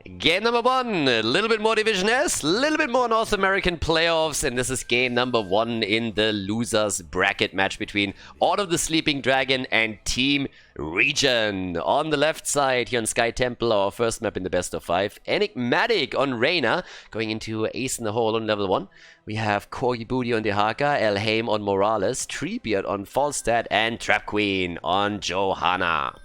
Game number 1, a little bit more Division S, a little bit more North American playoffs, and this is game number 1 in the losers bracket match between Order of the Sleeping Dragon and Team ReGen. On the left side here on Sky Temple, our first map in the best of 5, Enigmatic on Reyna, going into Ace in the Hole on level 1. We have Corgi Booty on Dehaka, Elhaim on Morales, Treebeard on Falstad, and Trap Queen on Johanna.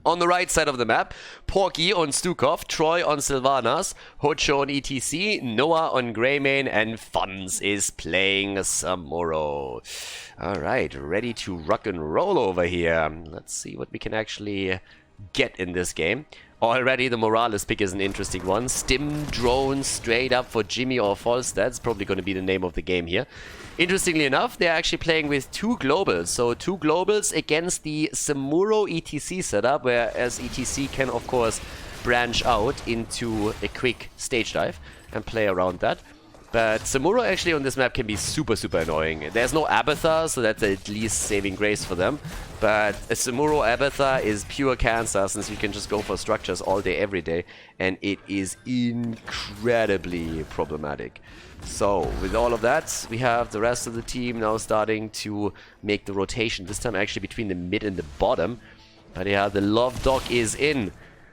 On the right side of the map, Porky on Stukov, Troy on Sylvanas, Hocho on ETC, Noah on Greymane, and Funz is playing Samuro. Alright, ready to rock and roll over here. Let's see what we can actually get in this game. Already the Morales pick is an interesting one. Stim drone straight up for Jimmy or False. That's probably going to be the name of the game here. Interestingly enough, they're actually playing with 2 globals. So 2 globals against the Samuro ETC setup, whereas ETC can of course branch out into a quick stage dive and play around that. But Samuro actually on this map can be super annoying. There's no Abathar, so that's at least saving grace for them. But a Samuro Abathar is pure cancer, since you can just go for structures all day, every day. And it is incredibly problematic. So, with all of that, we have the rest of the team now starting to make the rotation. This time actually between the mid and the bottom. But yeah, the Love Dog is in.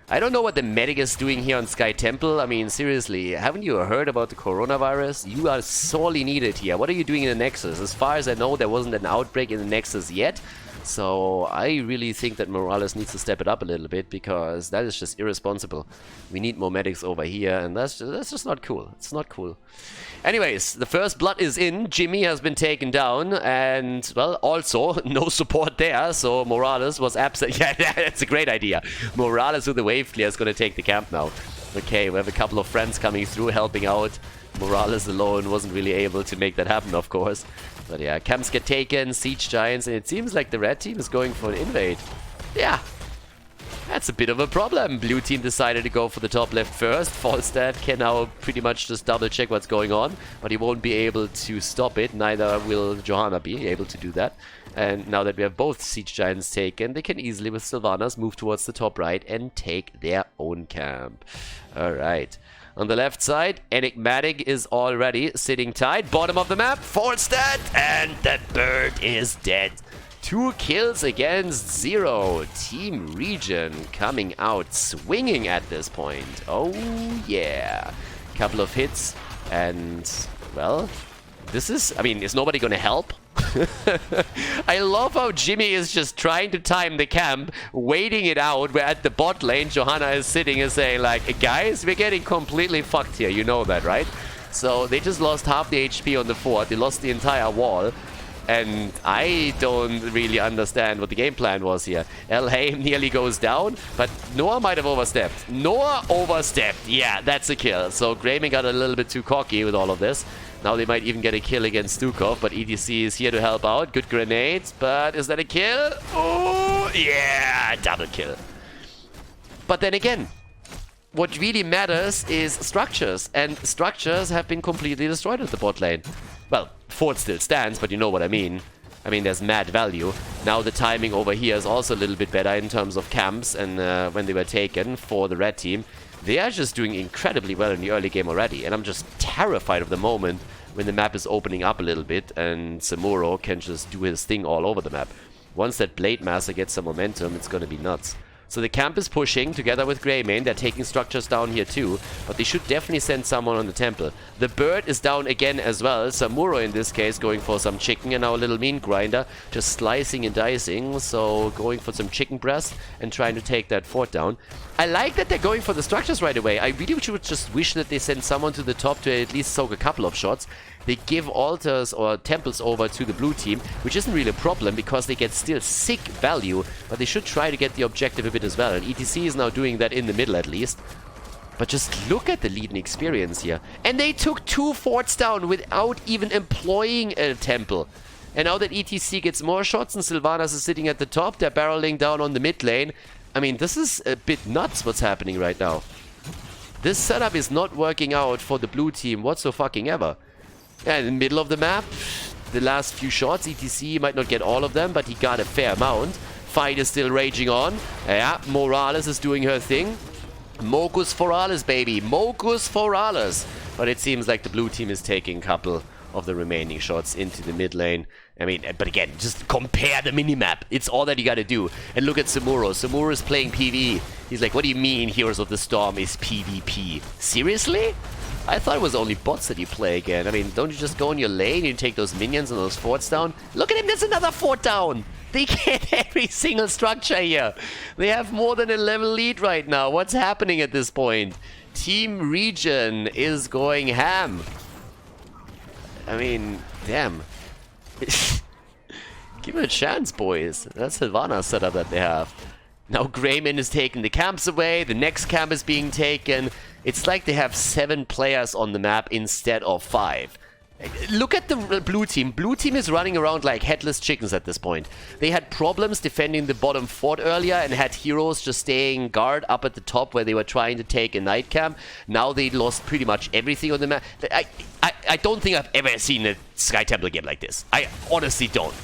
I don't know what the medic is doing here on Sky Temple. I mean, seriously, haven't you heard about the coronavirus? You are sorely needed here. What are you doing in the Nexus? As far as I know, there wasn't an outbreak in the Nexus yet. So I really think that Morales needs to step it up a little bit, because that is just irresponsible. We need more medics over here, and that's just not cool. It's not cool. Anyways, the first blood is in. Jimmy has been taken down, and, well, also no support there, so Morales was absent. Yeah, that's a great idea. Morales with the wave clear is going to take the camp now. Okay, we have a couple of friends coming through, helping out. Morales alone wasn't really able to make that happen, of course. But yeah, camps get taken, siege giants, and it seems like the red team is going for an invade. Yeah, that's a bit of a problem. Blue team decided to go for the top left first. Falstad can now pretty much just double check what's going on, but he won't be able to stop it. Neither will Johanna be able to do that. And now that we have both siege giants taken, they can easily, with Sylvanas, move towards the top right and take their own camp. Alright. On the left side, Enigmatic is already sitting tight. Bottom of the map, Falstad, and the bird is dead. 2 kills against 0. Team ReGen coming out swinging at this point. Oh yeah. Couple of hits, and, well, this is, I mean, is nobody gonna help? I love how Jimmy is just trying to time the camp, waiting it out, where at the bot lane Johanna is sitting and saying like, guys, we're getting completely fucked here, you know that, right? So they just lost half the HP on the fort, they lost the entire wall, and I don't really understand what the game plan was here. Elhaim nearly goes down, but Noah might have overstepped. Noah overstepped, yeah, that's a kill. So Greymane got a little bit too cocky with all of this. Now they might even get a kill against Stukov, but EDC is here to help out. Good grenades, but is that a kill? Oh, yeah, double kill. But then again, what really matters is structures, and structures have been completely destroyed at the bot lane. Well, fort still stands, but you know what I mean. I mean, there's mad value. Now the timing over here is also a little bit better in terms of camps, and when they were taken for the red team. They are just doing incredibly well in the early game already, and I'm just terrified of the moment when the map is opening up a little bit and Samuro can just do his thing all over the map. Once that Blade Master gets some momentum, it's gonna be nuts. So the camp is pushing together with Greymane. They're taking structures down here too, but they should definitely send someone on the temple. The bird is down again as well. Samuro in this case going for some chicken, and now a little mean grinder just slicing and dicing. So going for some chicken breast and trying to take that fort down. I like that they're going for the structures right away. I really would just wish that they send someone to the top to at least soak a couple of shots. They give altars or temples over to the blue team, which isn't really a problem because they get still sick value, but they should try to get the objective a bit as well. And ETC is now doing that in the middle at least. But just look at the leading experience here. And they took 2 forts down without even employing a temple. And now that ETC gets more shots and Sylvanas is sitting at the top, they're barreling down on the mid lane. I mean, this is a bit nuts what's happening right now. This setup is not working out for the blue team whatsoever. Yeah, in the middle of the map, the last few shots, ETC might not get all of them, but he got a fair amount. Fight is still raging on. Yeah, Morales is doing her thing. Mocus Forales, baby. Mocus Forales. But it seems like the blue team is taking a couple of the remaining shots into the mid lane. I mean, but again, just compare the minimap. It's all that you gotta do. And look at Samuro. Samuro is playing PvE. He's like, what do you mean Heroes of the Storm is PvP? Seriously? I thought it was only bots that you play again. I mean, don't you just go in your lane and take those minions and those forts down? Look at him, there's another fort down! They get every single structure here. They have more than a level lead right now. What's happening at this point? Team ReGen is going ham. I mean, damn. Give it a chance, boys. That's Sylvanas setup that they have. Now Greyman is taking the camps away. The next camp is being taken. It's like they have 7 players on the map instead of 5. Look at the blue team. Blue team is running around like headless chickens at this point. They had problems defending the bottom fort earlier and had heroes just staying guard up at the top where they were trying to take a night camp. Now they lost pretty much everything on the map. I don't think I've ever seen a Sky Temple game like this. I honestly don't.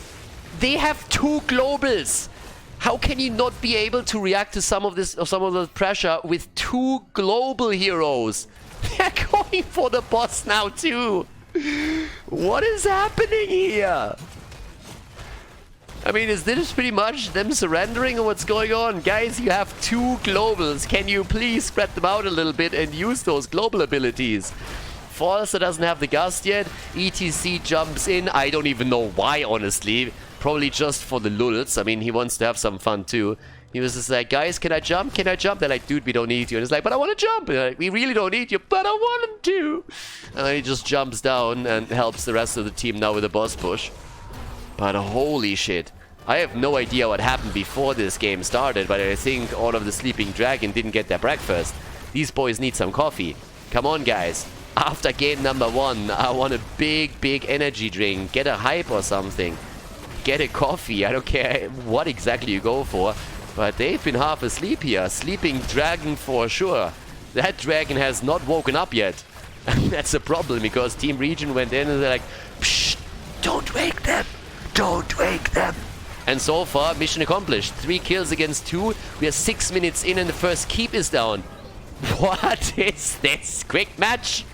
They have 2 globals. How can you not be able to react to some of this or some of the pressure with 2 global heroes? They're going for the boss now too. What is happening here? I mean, is this pretty much them surrendering or what's going on? Guys, you have 2 globals. Can you please spread them out a little bit and use those global abilities? Forrester doesn't have the gust yet. ETC jumps in. I don't even know why, honestly. Probably just for the lulz. I mean, he wants to have some fun too. He was just like, guys, can I jump? Can I jump? They're like, dude, we don't need you. And he's like, but I want to jump. And like, we really don't need you, but I want him to. And then he just jumps down and helps the rest of the team now with a boss push. But holy shit. I have no idea what happened before this game started, but I think all of the Sleeping Dragon didn't get their breakfast. These boys need some coffee. Come on, guys. After game number 1, I want a big, big energy drink. Get a hype or something. Get a coffee. I don't care what exactly you go for. But they've been half asleep here. Sleeping Dragon for sure. That dragon has not woken up yet. That's a problem because Team ReGen went in and they're like, psh, don't wake them. Don't wake them. And so far, mission accomplished. 3 kills against 2. We are 6 minutes in and the first keep is down. What is this? Quick match?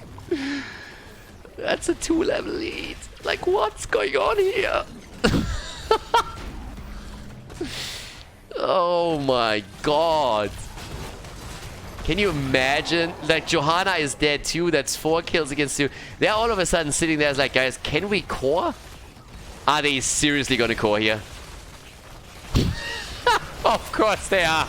That's a 2-level lead. Like, what's going on here? Oh my god. Can you imagine? Like, Johanna is dead too. That's 4 kills against 2. They're all of a sudden sitting there as like, guys, can we core? Are they seriously gonna core here? Of course they are.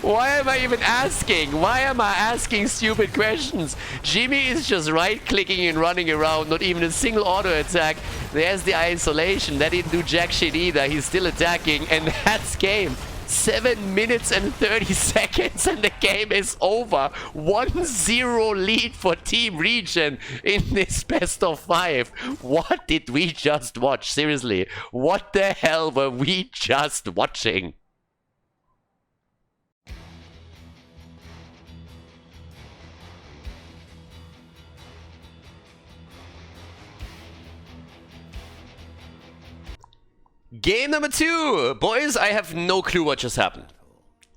Why am I even asking? Why am I asking stupid questions? Jimmy is just right-clicking and running around, not even a single auto attack. There's the isolation. That didn't do jack shit either. He's still attacking, and that's game. 7 minutes and 30 seconds, and the game is over. 1-0 lead for Team ReGen in this best of 5. What did we just watch? Seriously, what the hell were we just watching? Game number 2! Boys, I have no clue what just happened.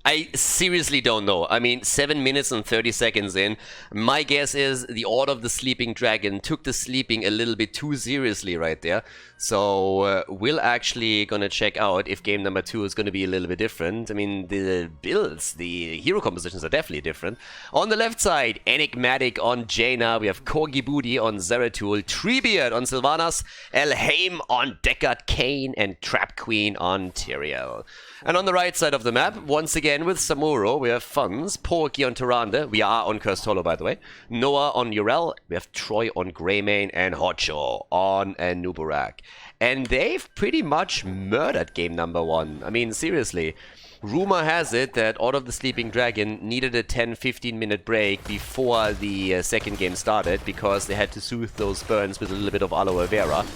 I seriously don't know. I mean, 7 minutes and 30 seconds in. My guess is the Order of the Sleeping Dragon took the sleeping a little bit too seriously right there. So we're actually gonna check out if game number 2 is gonna be a little bit different. I mean, the builds, the hero compositions are definitely different. On the left side, Enigmatic on Jaina. We have Corgi Booty on Zeratul, Treebeard on Sylvanas, Elhaim on Deckard Cain, and Trap Queen on Tyrael. And on the right side of the map, once again with Samuro, we have Funds, Porky on Tyrande, we are on Cursed Hollow by the way, Noah on Urel, we have Troy on Greymane, and Hocho on Nuburak. And they've pretty much murdered game number 1. I mean, seriously. Rumor has it that Order of the Sleeping Dragon needed a 10-15 minute break before the second game started because they had to soothe those burns with a little bit of aloe vera.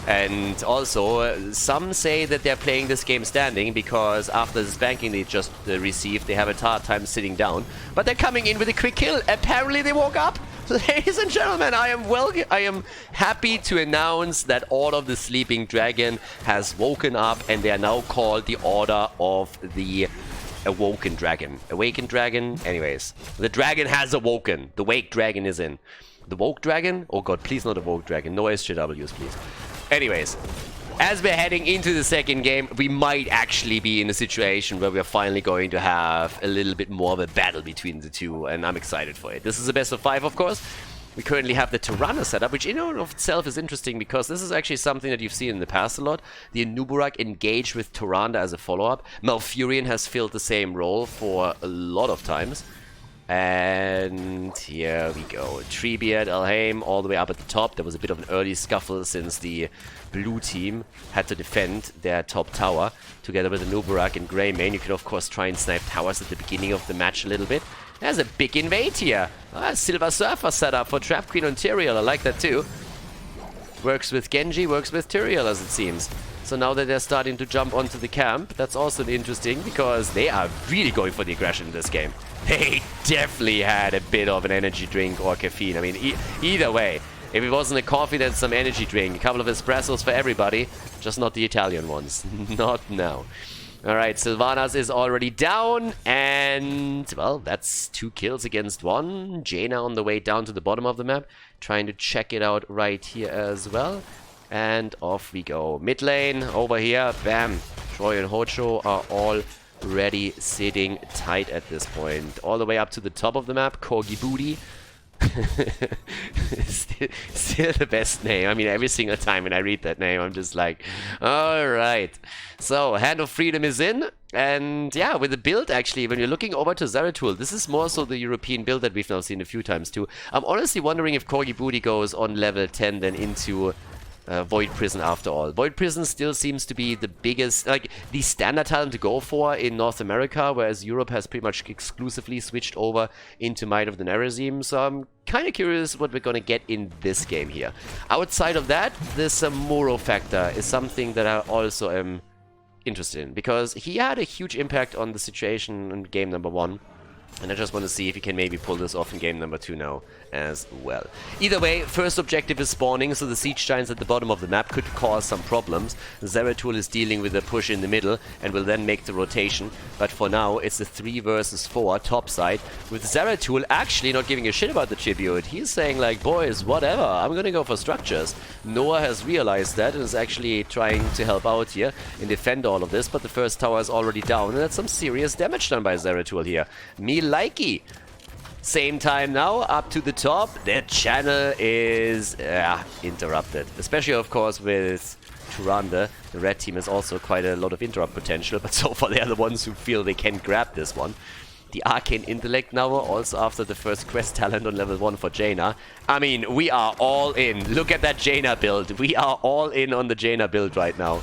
And also, some say that they're playing this game standing because after the spanking they just received, they have a hard time sitting down. But they're coming in with a quick kill. Apparently they woke up. Ladies and gentlemen, I am happy to announce that Order of the Sleeping Dragon has woken up and they are now called the Order of the Awoken Dragon. Awakened Dragon? Anyways. The dragon has awoken. The Wake Dragon is in. The Woke Dragon? Oh god, please not a Woke Dragon. No SJWs, please. Anyways. As we're heading into the second game, we might actually be in a situation where we're finally going to have a little bit more of a battle between the two, and I'm excited for it. This is a best of 5, of course. We currently have the Tirana setup, which in and of itself is interesting because this is actually something that you've seen in the past a lot. The Nuburak engaged with Tyrande as a follow-up. Malfurion has filled the same role for a lot of times. And here we go. Treebeard, Alhaim, all the way up at the top. There was a bit of an early scuffle since the blue team had to defend their top tower. Together with the Nuburak and Greymane, you can of course try and snipe towers at the beginning of the match a little bit. There's a big invade here. Silver Surfer setup for Trap Queen on Tyrael. I like that too. Works with Genji, works with Tyrael as it seems. So now that they're starting to jump onto the camp, that's also interesting because they are really going for the aggression in this game. They definitely had a bit of an energy drink or caffeine. I mean, either way, if it wasn't a coffee, then some energy drink. A couple of espressos for everybody, just not the Italian ones. Not now. Alright, Sylvanas is already down, and, well, that's 2 kills against 1. Jaina on the way down to the bottom of the map, trying to check it out right here as well. And off we go. Mid lane, over here, bam. Troy and Hocho are already sitting tight at this point. All the way up to the top of the map, Corgi Booty. still the best name. I mean, every single time when I read that name, I'm just like, alright. So, Hand of Freedom is in. And yeah, with the build actually, when you're looking over to Zeratul, this is more so the European build that we've now seen a few times too. I'm honestly wondering if Corgi Booty goes on level 10 then into Void Prison after all. Void Prison still seems to be the biggest, like, the standard talent to go for in North America, whereas Europe has pretty much exclusively switched over into Might of the Nerazim. So I'm kind of curious what we're going to get in this game here. Outside of that, the Samuro factor is something that I also am interested in, because he had a huge impact on the situation in game number 1. And I just want to see if he can maybe pull this off in game number 2 now as well. Either way, first objective is spawning, so the siege giants at the bottom of the map could cause some problems. Zeratul is dealing with a push in the middle and will then make the rotation. But for now, it's a 3 versus 4 top side, with Zeratul actually not giving a shit about the tribute. He's saying like, boys, whatever, I'm gonna go for structures. Noah has realized that and is actually trying to help out here and defend all of this, but the first tower is already down, and that's some serious damage done by Zeratul here. Me likey. Same time now, up to the top. Their channel is interrupted. Especially, of course, with Tyrande. The red team has also quite a lot of interrupt potential, but so far they are the ones who feel they can grab this one. The Arcane Intellect now, also after the first quest talent on level 1 for Jaina. I mean, we are all in. Look at that Jaina build. We are all in on the Jaina build right now.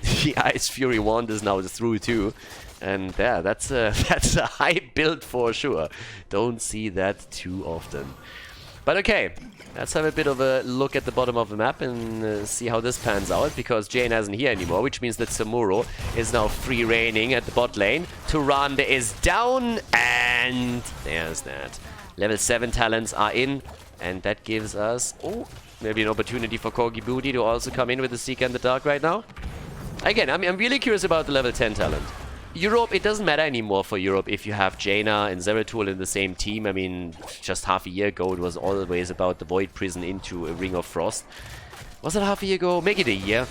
The Ice Fury wand is now through too. And yeah, that's a high build for sure. Don't see that too often. But okay, let's have a bit of a look at the bottom of the map and see how this pans out, because Jaina isn't here anymore, which means that Samuro is now free reigning at the bot lane. Tyrande is down, and there's that. Level 7 talents are in, and that gives us, maybe an opportunity for Corgi Booty to also come in with the Seeker in the Dark right now. Again, I'm really curious about the level 10 talent. Europe, it doesn't matter anymore for Europe if you have Jaina and Zeratul in the same team. I mean, just half a year ago it was always about the Void Prison into a Ring of Frost. Was it half a year ago? Make it a year.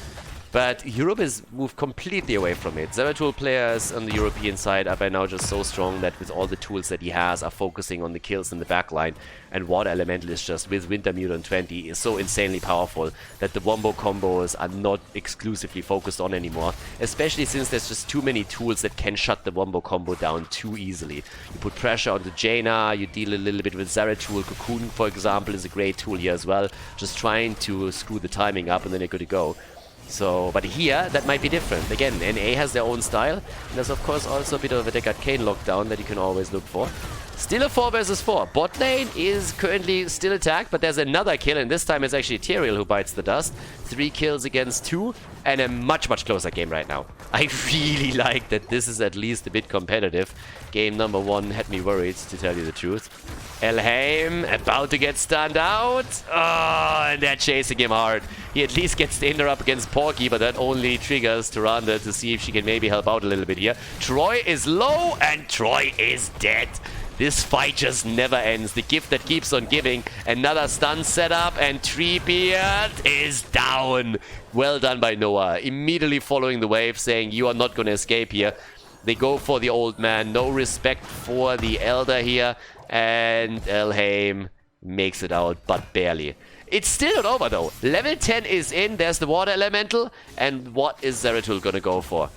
But Europe has moved completely away from it. Zeratul players on the European side are by now just so strong that with all the tools that he has are focusing on the kills in the backline. And Water Elemental is just, with Wintermute on 20, is so insanely powerful that the wombo combos are not exclusively focused on anymore. Especially since there's just too many tools that can shut the wombo combo down too easily. You put pressure onto Jaina, you deal a little bit with Zeratul. Cocoon, for example, is a great tool here as well. Just trying to screw the timing up and then you're good to go. So, but here, that might be different. Again, NA has their own style. And there's, of course, also a bit of a Deckard Cain lockdown that you can always look for. Still a 4 versus 4. Bot lane is currently still attacked, but there's another kill, and this time it's actually Tyrael who bites the dust. 3 kills against 2, and a much, much closer game right now. I really like that this is at least a bit competitive. Game number 1 had me worried, to tell you the truth. Elheim about to get stunned out. Oh, and they're chasing him hard. He at least gets the interrupt against Porky, but that only triggers Tyrande to see if she can maybe help out a little bit here. Troy is low, and Troy is dead. This fight just never ends. The gift that keeps on giving. Another stun setup, and Treebeard is down. Well done by Noah. Immediately following the wave, saying, you are not going to escape here. They go for the old man. No respect for the elder here. And Elheim makes it out, but barely. It's still not over, though. Level 10 is in. There's the water elemental. And what is Zeratul going to go for?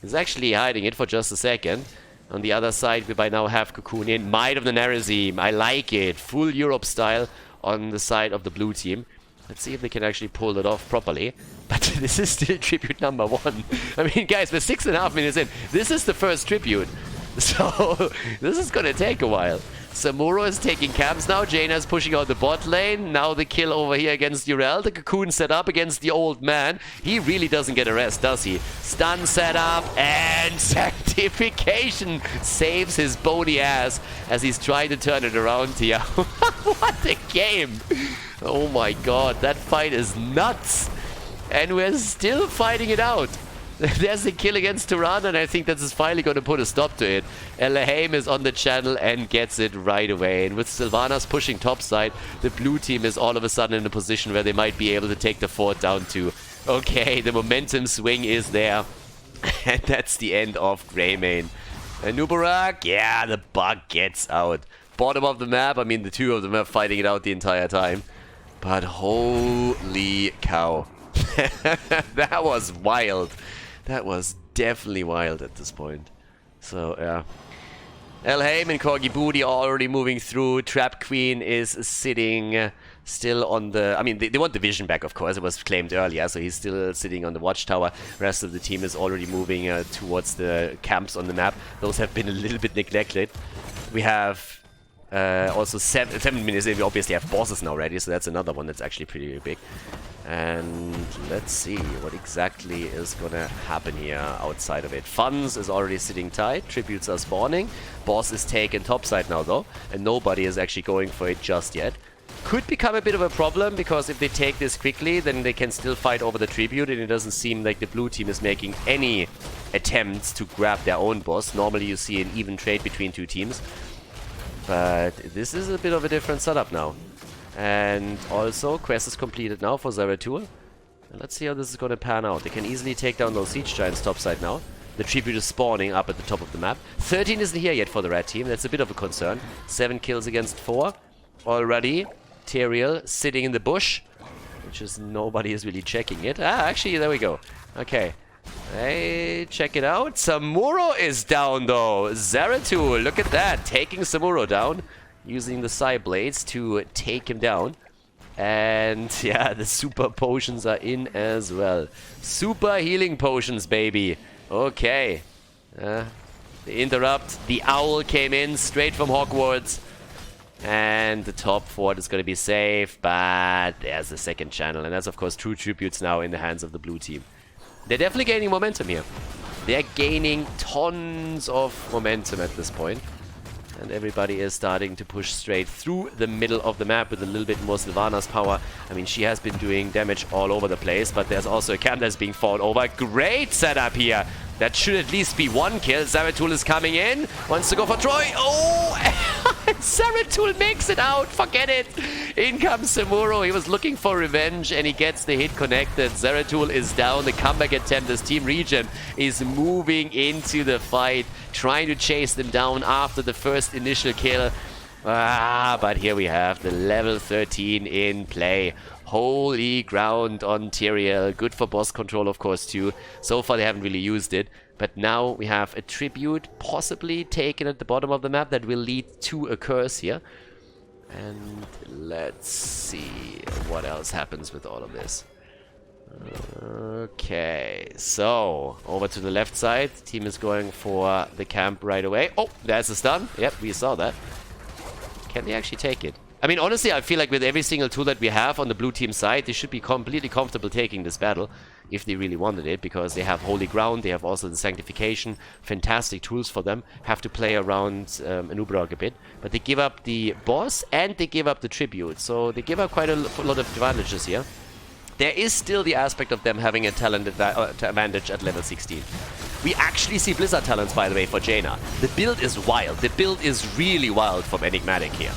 He's actually hiding it for just a second. On the other side, we by now have Cocoon in. Might of the Narazim. I like it. Full Europe style on the side of the blue team. Let's see if they can actually pull it off properly. But this is still tribute number 1. I mean, guys, we're 6.5 minutes in. This is the first tribute. So, this is going to take a while. Samuro is taking camps now. Jaina's pushing out the bot lane. Now the kill over here against Urel. The Cocoon set up against the old man. He really doesn't get a rest, does he? Stun set up and Sanctification saves his bony ass as he's trying to turn it around here. What a game! Oh my god, that fight is nuts! And we're still fighting it out. There's a kill against Tyrande, and I think that is finally going to put a stop to it. Elheim is on the channel and gets it right away. And with Sylvanas pushing topside, the blue team is all of a sudden in a position where they might be able to take the fort down too. Okay, the momentum swing is there. And that's the end of Greymane. And Nubarak, yeah, the bug gets out. Bottom of the map, I mean the two of them are fighting it out the entire time. But holy cow. That was wild. That was definitely wild at this point. So, yeah. Elheim and Corgi Booty are already moving through. Trap Queen is sitting still on the... I mean, they want the vision back, of course. It was claimed earlier, so he's still sitting on the watchtower. Rest of the team is already moving towards the camps on the map. Those have been a little bit neglected. We have also 7 minutes in. We obviously have bosses now ready, so that's another one that's actually pretty big. And let's see what exactly is gonna happen here outside of it. Funds is already sitting tight. Tributes are spawning. Boss is taken topside now, though. And nobody is actually going for it just yet. Could become a bit of a problem, because if they take this quickly, then they can still fight over the tribute. And it doesn't seem like the blue team is making any attempts to grab their own boss. Normally you see an even trade between two teams. But this is a bit of a different setup now. And also, quest is completed now for Zeratul. And let's see how this is going to pan out. They can easily take down those siege giants topside now. The tribute is spawning up at the top of the map. 13 isn't here yet for the red team. That's a bit of a concern. 7 kills against 4 already. Tyrael sitting in the bush, which is nobody is really checking it. Ah, actually, there we go. Okay. Hey, check it out. Samuro is down, though. Zeratul, look at that. Taking Samuro down. Using the Psy Blades to take him down. And yeah, the super potions are in as well. Super healing potions, baby. Okay. The interrupt. The owl came in straight from Hogwarts. And the top fort is going to be safe. But there's a second channel. And that's, of course, true tributes now in the hands of the blue team. They're definitely gaining momentum here. They're gaining tons of momentum at this point. And everybody is starting to push straight through the middle of the map with a little bit more Sylvanas power. I mean, she has been doing damage all over the place, but there's also a camp that's being fought over. Great setup here. That should at least be 1 kill. Zeratul is coming in. Wants to go for Troy. Oh! Zeratul makes it out. Forget it. In comes Samuro. He was looking for revenge, and he gets the hit connected. Zeratul is down. The comeback attempt as Team ReGen is moving into the fight, trying to chase them down after the first initial kill. But here we have the level 13 in play. Holy ground on Tyrael. Good for boss control, of course, too. So far, they haven't really used it. But now we have a tribute possibly taken at the bottom of the map that will lead to a curse here. And let's see what else happens with all of this. Okay, so over to the left side. Team is going for the camp right away. Oh, there's a stun. Yep, we saw that. Can they actually take it? I mean, honestly, I feel like with every single tool that we have on the blue team side, they should be completely comfortable taking this battle if they really wanted it, because they have Holy Ground, they have also the Sanctification, fantastic tools for them, have to play around Anubarak a bit, but they give up the boss and they give up the tribute, so they give up quite a lot of advantages here. There is still the aspect of them having a talent advantage at level 16. We actually see Blizzard talents, by the way, for Jaina. The build is wild. The build is really wild from Enigmatic here.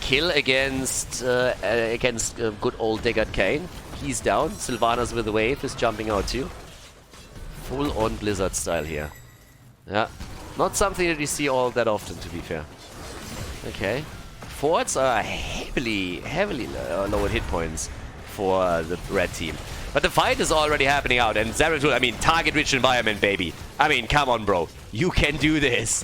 Kill against good old Deckard Cain. He's down. Sylvanas with the wave is jumping out too. Full on Blizzard style here. Yeah, not something that you see all that often, to be fair. Okay. Forts are heavily lowered hit points for the red team. But the fight is already happening out, and Zeratul, I mean, target-rich environment, baby. I mean, come on, bro. You can do this.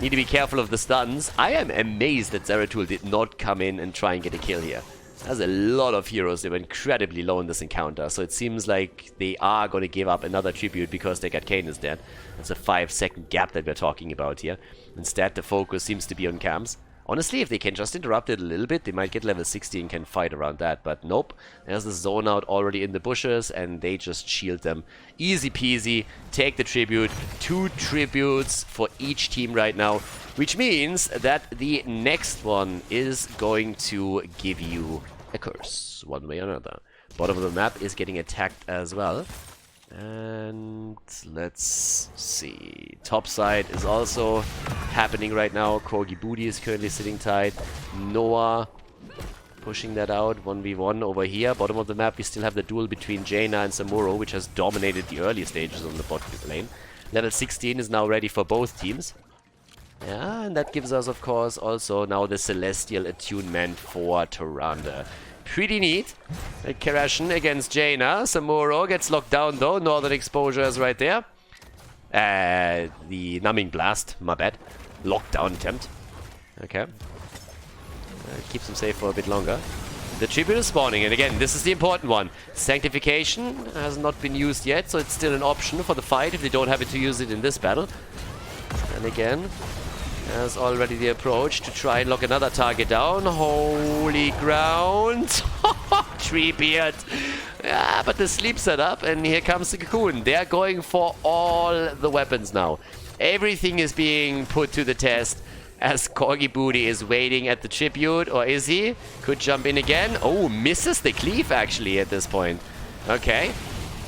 Need to be careful of the stuns. I am amazed that Zeratul did not come in and try and get a kill here. There's a lot of heroes that were incredibly low in this encounter, so it seems like they are going to give up another tribute because Deckard Cain is dead. That's a 5-second gap that we're talking about here. Instead, the focus seems to be on camps. Honestly, if they can just interrupt it a little bit, they might get level 60 and can fight around that. But nope, there's the zone out already in the bushes, and they just shield them. Easy peasy, take the tribute. 2 tributes for each team right now, which means that the next one is going to give you a curse, one way or another. Bottom of the map is getting attacked as well. And let's see. Top side is also happening right now. Corgi Booty is currently sitting tight. Noah pushing that out. 1v1 over here. Bottom of the map, we still have the duel between Jaina and Samuro, which has dominated the early stages on the bot lane. Level 16 is now ready for both teams. Yeah, and that gives us, of course, also now the Celestial Attunement for Tyrande. Pretty neat. Kerashin against Jaina. Samuro gets locked down though. Northern Exposure is right there. The Numbing Blast, my bad. Lockdown attempt. Okay. Keeps him safe for a bit longer. The tribute is spawning, and again, this is the important one. Sanctification has not been used yet, so it's still an option for the fight if they don't have it to use it in this battle. And again, there's already the approach to try and lock another target down. Holy ground. Treebeard. Yeah, but the sleep setup, and here comes the Cocoon. They're going for all the weapons now. Everything is being put to the test as Corgi Booty is waiting at the tribute, or is he? Could jump in again. Oh, misses the cleave actually at this point. Okay.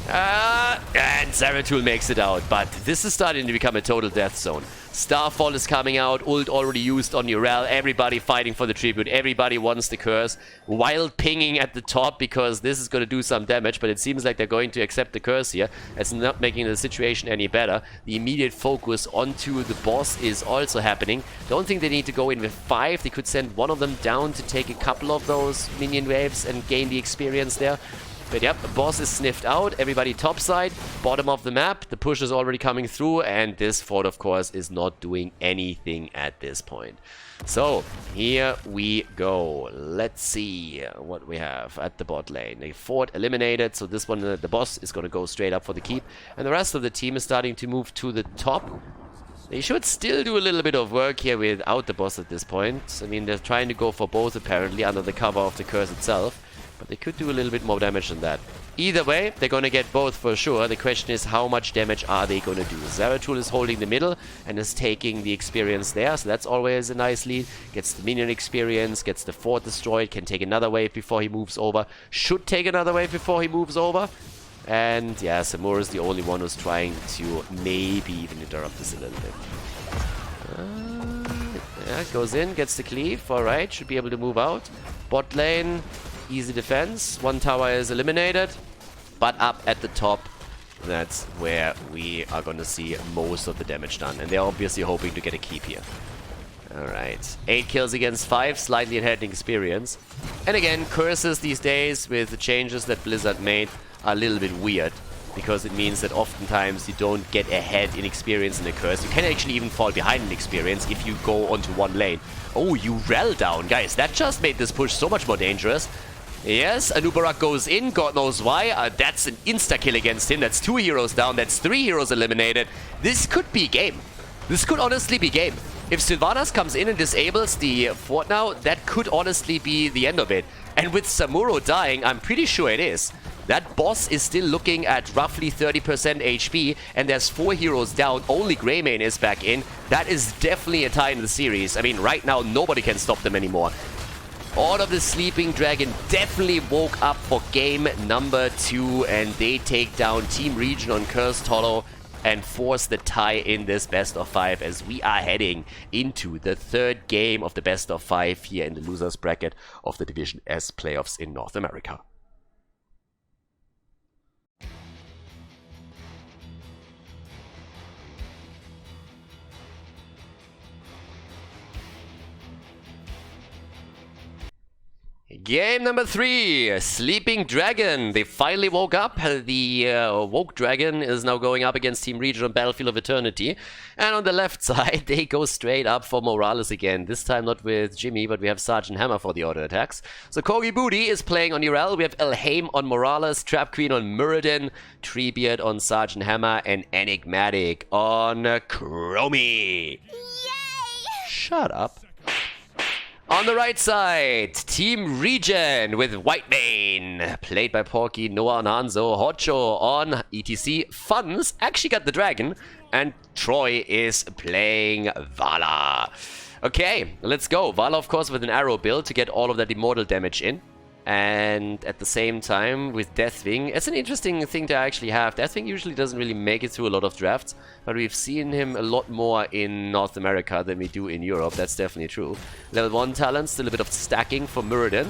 And Zeratul makes it out, but this is starting to become a total death zone. Starfall is coming out, ult already used on Urel, everybody fighting for the tribute, everybody wants the curse. Wild pinging at the top because this is going to do some damage, but it seems like they're going to accept the curse here. It's not making the situation any better. The immediate focus onto the boss is also happening. Don't think they need to go in with 5, they could send one of them down to take a couple of those minion waves and gain the experience there. But yep, the boss is sniffed out, everybody topside, bottom of the map, the push is already coming through, and this fort, of course, is not doing anything at this point. So, here we go. Let's see what we have at the bot lane. The fort eliminated, so this one, the boss, is going to go straight up for the keep, and the rest of the team is starting to move to the top. They should still do a little bit of work here without the boss at this point. I mean, they're trying to go for both, apparently, under the cover of the curse itself. But they could do a little bit more damage than that. Either way, they're going to get both for sure. The question is, how much damage are they going to do? Zeratul is holding the middle and is taking the experience there. So that's always a nice lead. Gets the minion experience, gets the fort destroyed, can take another wave before he moves over. Should take another wave before he moves over. And yeah, Samura is the only one who's trying to maybe even interrupt this a little bit. Yeah, goes in, gets the cleave. Alright, should be able to move out. Bot lane. Easy defense. One tower is eliminated, but up at the top, that's where we are going to see most of the damage done. And they're obviously hoping to get a keep here. Alright. 8 kills against 5, slightly ahead in experience. And again, curses these days with the changes that Blizzard made are a little bit weird, because it means that oftentimes you don't get ahead in experience in a curse. You can actually even fall behind in experience if you go onto one lane. Oh, you rel down. Guys, that just made this push so much more dangerous. Yes, Anubarak goes in, God knows why. That's an insta-kill against him. That's 2 heroes down. That's 3 heroes eliminated. This could be game. This could honestly be game. If Sylvanas comes in and disables the fort now, that could honestly be the end of it. And with Samuro dying, I'm pretty sure it is. That boss is still looking at roughly 30% HP, and there's 4 heroes down. Only Greymane is back in. That is definitely a tie in the series. I mean, right now, nobody can stop them anymore. All of the Sleeping Dragon definitely woke up for game number 2, and they take down Team ReGen on Cursed Hollow and force the tie in this best of 5 as we are heading into the 3rd game of the best of 5 here in the losers bracket of the Division S playoffs in North America. Game number 3, Sleeping Dragon. They finally woke up. The Woke Dragon is now going up against Team ReGen on Battlefield of Eternity. And on the left side, they go straight up for Morales again. This time not with Jimmy, but we have Sergeant Hammer for the auto attacks. So Kogi Booty is playing on Irel. We have Elhaim on Morales, Trap Queen on Muradin, Treebeard on Sergeant Hammer, and Enigmatic on Chromie. Yay! Shut up. On the right side, Team ReGen with Whitemane, played by Porky, Noah and Hanzo. Hocho on ETC. Funz actually got the dragon, and Troy is playing Vala. Okay, let's go. Vala, of course, with an arrow build to get all of that immortal damage in. And at the same time, with Deathwing, it's an interesting thing to actually have. Deathwing usually doesn't really make it through a lot of drafts, but we've seen him a lot more in North America than we do in Europe. That's definitely true. Level 1 talent, still a bit of stacking for Muradin.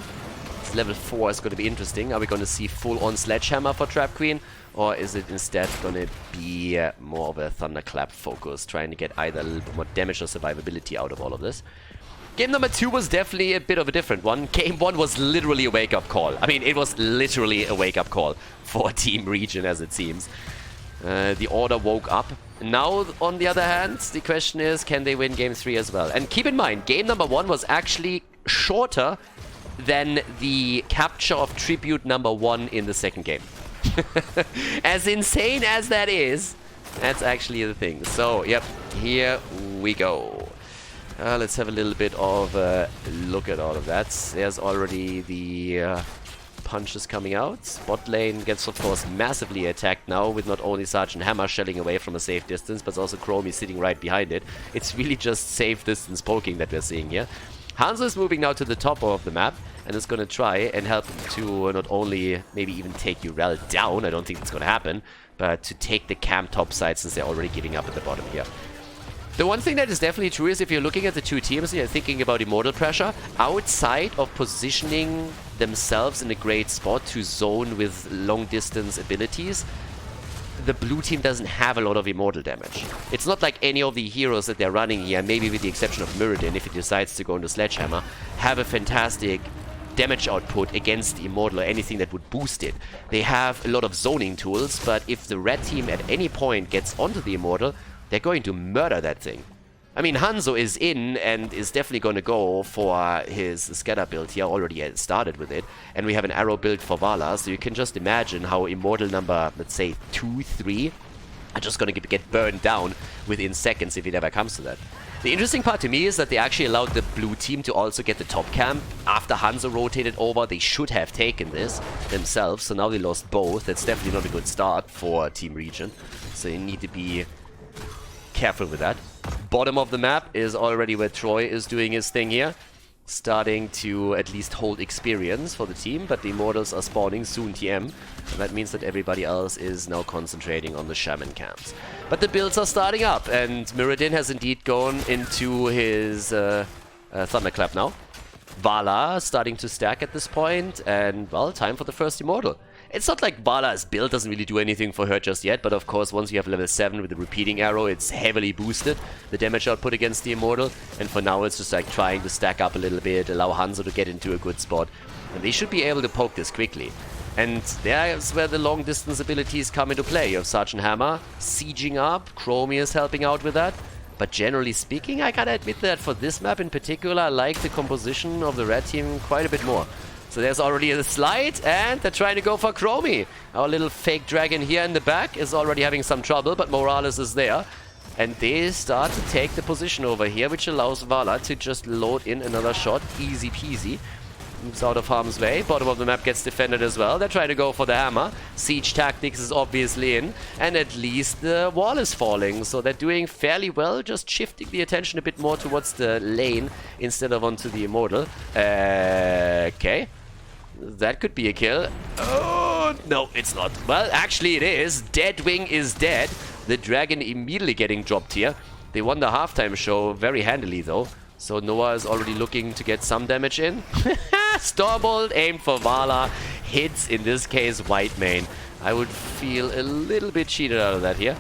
Level 4 is going to be interesting. Are we going to see full-on Sledgehammer for Trap Queen? Or is it instead going to be more of a Thunderclap focus, trying to get either a little bit more damage or survivability out of all of this? Game number 2 was definitely a bit of a different one. Game 1 was literally a wake-up call. I mean, it was literally a wake-up call for Team ReGen, as it seems. The order woke up. Now, on the other hand, the question is, can they win Game 3 as well? And keep in mind, Game number 1 was actually shorter than the capture of Tribute number 1 in the second game. As insane as that is, that's actually the thing. So, yep, here we go. Let's have a little bit of a look at all of that. There's already the punches coming out. Bot lane gets, of course, massively attacked now with not only Sergeant Hammer shelling away from a safe distance, but also Chromie sitting right behind it. It's really just safe distance poking that we're seeing here. Hanzo is moving now to the top of the map and is going to try and help to not only maybe even take Urel down, I don't think it's going to happen, but to take the camp top side since they're already giving up at the bottom here. The one thing that is definitely true is if you're looking at the two teams and you're thinking about immortal pressure, outside of positioning themselves in a great spot to zone with long distance abilities, the blue team doesn't have a lot of immortal damage. It's not like any of the heroes that they're running here, maybe with the exception of Muradin, if he decides to go into Sledgehammer, have a fantastic damage output against the immortal or anything that would boost it. They have a lot of zoning tools, but if the red team at any point gets onto the immortal, they're going to murder that thing. I mean, Hanzo is in and is definitely going to go for his scatter build here. Already started with it. And we have an arrow build for Vala. So you can just imagine how immortal number, let's say, 2, 3 are just going to get burned down within seconds if it ever comes to that. The interesting part to me is that they actually allowed the blue team to also get the top camp. After Hanzo rotated over, they should have taken this themselves. So now they lost both. That's definitely not a good start for Team ReGen. So you need to be careful with that. Bottom of the map is already where Troy is doing his thing here. Starting to at least hold experience for the team, but the Immortals are spawning soon TM. And that means that everybody else is now concentrating on the Shaman camps. But the builds are starting up, and Muradin has indeed gone into his Thunderclap now. Vala starting to stack at this point, and well, time for the first Immortal. It's not like Vala's build doesn't really do anything for her just yet, but of course once you have level 7 with the repeating arrow, it's heavily boosted, the damage output against the Immortal, and for now it's just like trying to stack up a little bit, allow Hanzo to get into a good spot, and they should be able to poke this quickly. And there's where the long distance abilities come into play. You have Sergeant Hammer sieging up, Chromie is helping out with that, but generally speaking, I gotta admit that for this map in particular, I like the composition of the red team quite a bit more. So there's already a slide, and they're trying to go for Chromie. Our little fake dragon here in the back is already having some trouble, but Morales is there. And they start to take the position over here, which allows Vala to just load in another shot. Easy peasy. Moves out of harm's way. Bottom of the map gets defended as well. They're trying to go for the hammer. Siege tactics is obviously in. And at least the wall is falling. So they're doing fairly well. Just shifting the attention a bit more towards the lane instead of onto the Immortal. Okay. That could be a kill. Oh, no, it's not. Well, actually it is. Deadwing is dead. The dragon immediately getting dropped here. They won the halftime show very handily though. So Noah is already looking to get some damage in. Stormbolt aimed for Vala. Hits, in this case, White Mane. I would feel a little bit cheated out of that here.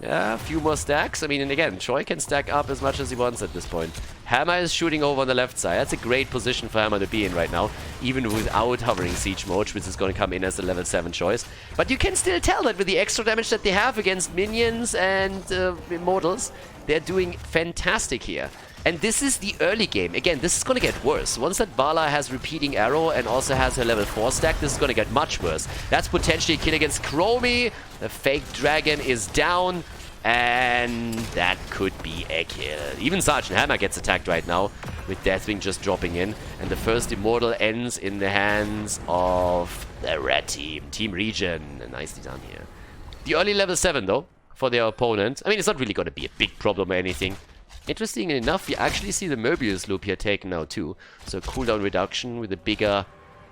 Yeah, a few more stacks. I mean, and again, Choi can stack up as much as he wants at this point. Hammer is shooting over on the left side. That's a great position for Hammer to be in right now, even without hovering Siege Mode, which is going to come in as a level 7 choice. But you can still tell that with the extra damage that they have against minions and Immortals, they're doing fantastic here. And this is the early game. Again, this is going to get worse. Once that Vala has repeating arrow and also has her level 4 stack, this is going to get much worse. That's potentially a kill against Chromie. The fake dragon is down. And that could be a kill. Even Sergeant Hammer gets attacked right now, with Deathwing just dropping in. And the first Immortal ends in the hands of the red team. Team ReGen. Nicely done here. The early level 7 though, for their opponent. I mean, it's not really going to be a big problem or anything. Interesting enough, you actually see the Möbius loop here taken now too. So cooldown reduction with a bigger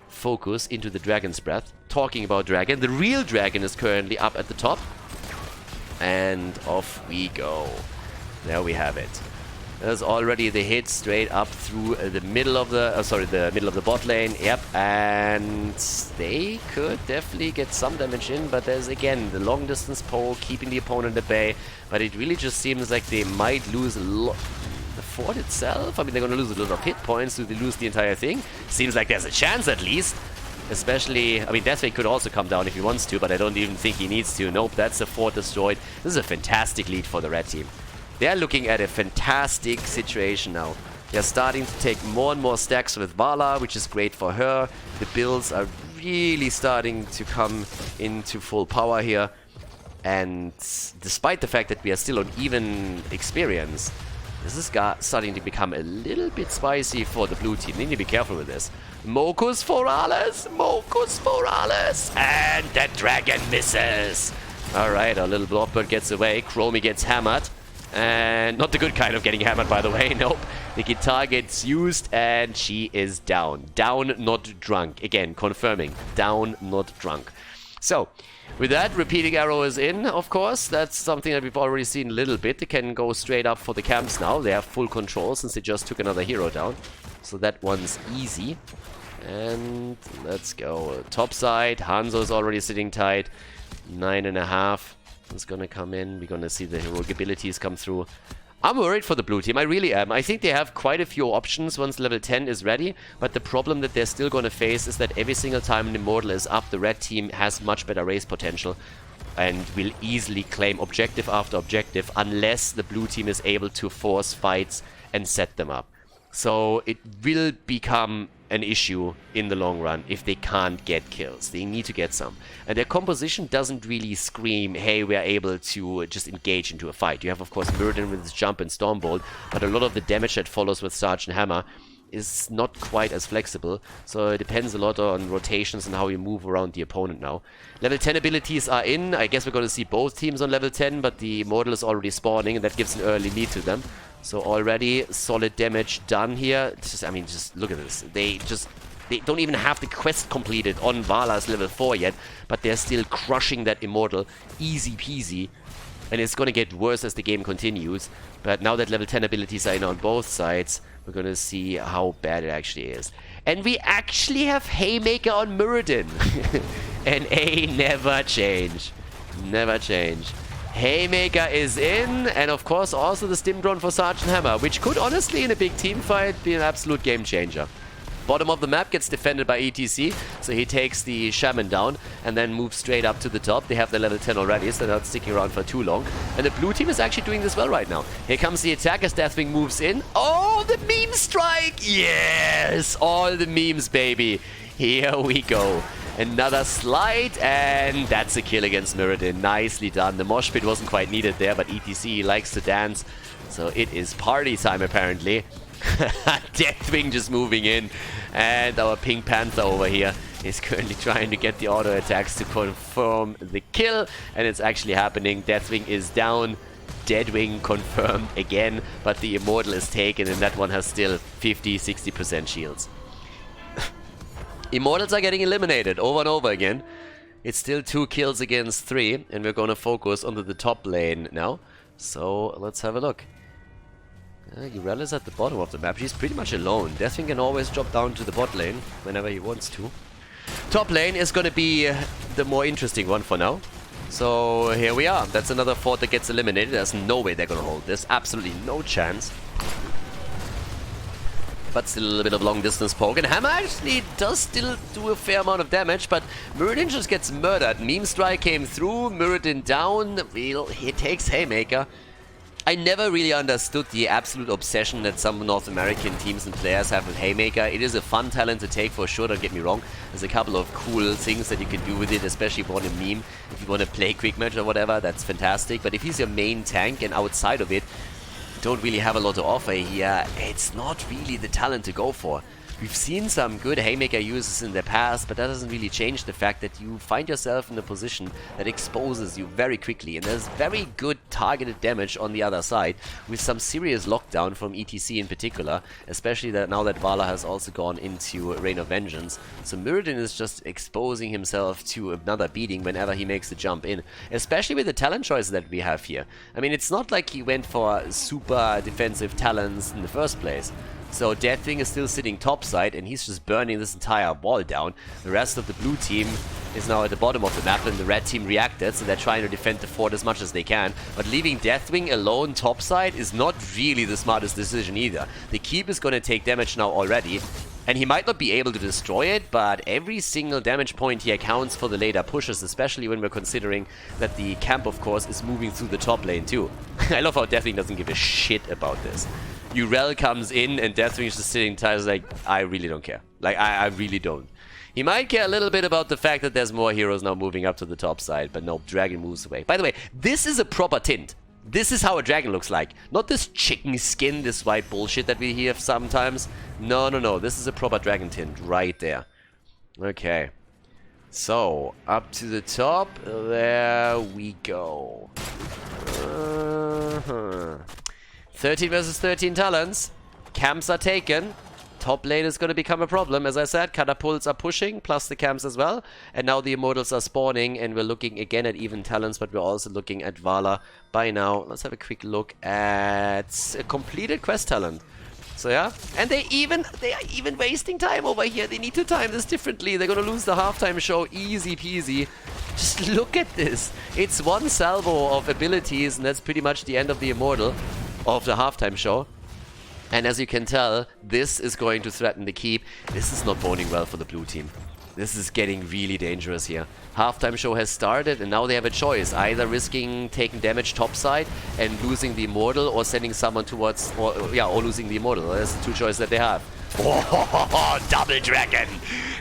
focus into the Dragon's Breath. Talking about Dragon, the real Dragon is currently up at the top. And off we go. There we have it. There's already the hit straight up through the middle of the, the middle of the bot lane. Yep, and they could definitely get some damage in, but there's again the long distance pole keeping the opponent at bay. But it really just seems like they might lose a lot. The fort itself, I mean, they're going to lose a lot of hit points. Do they lose the entire thing? Seems like there's a chance at least. Especially, I mean, Deathwing could also come down if he wants to, but I don't even think he needs to. Nope, that's a fort destroyed. This is a fantastic lead for the red team. They're looking at a fantastic situation now. They're starting to take more and more stacks with Vala, which is great for her. The builds are really starting to come into full power here. And despite the fact that we are still on even experience, this is starting to become a little bit spicy for the blue team. They need to be careful with this. Mocus Forales! Mocus Forales! And that dragon misses! Alright, our little Blobbird gets away. Chromie gets hammered. And not the good kind of getting hammered, by the way. Nope. The guitar gets used and she is down. Down, not drunk. Again, confirming. Down, not drunk. So, with that, repeating arrow is in, of course. That's something that we've already seen a little bit. They can go straight up for the camps now. They have full control since they just took another hero down. So that one's easy. And let's go. Top side, Hanzo is already sitting tight. 9.5 is gonna come in. We're gonna see the heroic abilities come through. I'm worried for the blue team, I really am. I think they have quite a few options once level 10 is ready, but the problem that they're still gonna face is that every single time an Immortal is up, the red team has much better race potential and will easily claim objective after objective unless the blue team is able to force fights and set them up. So it will become an issue in the long run if they can't get kills. They need to get some. And their composition doesn't really scream, hey, we are able to just engage into a fight. You have, of course, Muradin with his jump and Stormbolt, but a lot of the damage that follows with Sergeant Hammer is not quite as flexible. So it depends a lot on rotations and how you move around the opponent now. Level 10 abilities are in. I guess we're going to see both teams on level 10, but the Immortal is already spawning, and that gives an early lead to them. So already solid damage done here. I mean, just look at this. They don't even have the quest completed on Vala's level 4 yet, but they're still crushing that Immortal. Easy peasy. And it's going to get worse as the game continues. But now that level 10 abilities are in on both sides, we're going to see how bad it actually is. And we actually have Haymaker on Muradin. And A never change. Never change. Haymaker is in, and of course also the stim drone for Sergeant Hammer, which could honestly in a big team fight be an absolute game changer. Bottom of the map gets defended by ETC, so he takes the Shaman down and then moves straight up to the top. They have the level 10 already, so they're not sticking around for too long. And the blue team is actually doing this well right now. Here comes the attack as Deathwing moves in. Oh, the meme strike! Yes! All the memes, baby. Here we go. Another slide, and that's a kill against Muradin. Nicely done. The mosh pit wasn't quite needed there, but ETC likes to dance. So it is party time, apparently. Deathwing just moving in. And our Pink Panther over here is currently trying to get the auto attacks to confirm the kill. And it's actually happening. Deathwing is down. Deadwing confirmed again, but the Immortal is taken, and that one has still 50-60% shields. Immortals are getting eliminated over and over again. It's still 2 kills against 3, and we're going to focus onto the top lane now. So let's have a look. Urel is at the bottom of the map. She's pretty much alone. Deathwing can always drop down to the bot lane whenever he wants to. Top lane is going to be the more interesting one for now. So here we are. That's another fort that gets eliminated. There's no way they're going to hold this. Absolutely no chance. But still a little bit of long distance poke. And Hammer actually does still do a fair amount of damage, but Muradin just gets murdered. Meme Strike came through. Muradin down. Well, he takes Haymaker. I never really understood the absolute obsession that some North American teams and players have with Haymaker. It is a fun talent to take for sure, don't get me wrong. There's a couple of cool things that you can do with it, especially if you want to meme. If you want to play quick match or whatever, that's fantastic. But if he's your main tank and outside of it, don't really have a lot to offer here, it's not really the talent to go for. We've seen some good Haymaker uses in the past, but that doesn't really change the fact that you find yourself in a position that exposes you very quickly. And there's very good targeted damage on the other side, with some serious lockdown from ETC in particular, especially that now that Vala has also gone into Reign of Vengeance. So Muradin is just exposing himself to another beating whenever he makes the jump in, especially with the talent choices that we have here. I mean, it's not like he went for super defensive talents in the first place. So Deathwing is still sitting topside, and he's just burning this entire wall down. The rest of the blue team is now at the bottom of the map, and the red team reacted, so they're trying to defend the fort as much as they can. But leaving Deathwing alone topside is not really the smartest decision either. The keep is going to take damage now already, and he might not be able to destroy it, but every single damage point here counts for the later pushes, especially when we're considering that the camp, of course, is moving through the top lane too. I love how Deathwing doesn't give a shit about this. Urel comes in and Deathwing is just sitting tight, like, I really don't care. Like, I really don't. He might care a little bit about the fact that there's more heroes now moving up to the top side, but no, Dragon moves away. By the way, this is a proper tint. This is how a dragon looks like. Not this chicken skin, this white bullshit that we hear sometimes. No, no, no. This is a proper dragon tint right there. Okay. So, up to the top. There we go. 13 versus 13 talents. Camps are taken. Top lane is going to become a problem. As I said, catapults are pushing, plus the camps as well. And now the Immortals are spawning, and we're looking again at even talents, but we're also looking at Vala by now. Let's have a quick look at a completed quest talent. So yeah, and they are even wasting time over here. They need to time this differently. They're going to lose the halftime show easy peasy. Just look at this. It's one salvo of abilities, and that's pretty much the end of the Immortal, of the halftime show. And as you can tell, this is going to threaten the keep. This is not boding well for the blue team. This is getting really dangerous here. Halftime show has started, and now they have a choice. Either risking taking damage topside and losing the Immortal, or sending someone towards, or losing the Immortal. That's the two choices that they have. Oh, double dragon!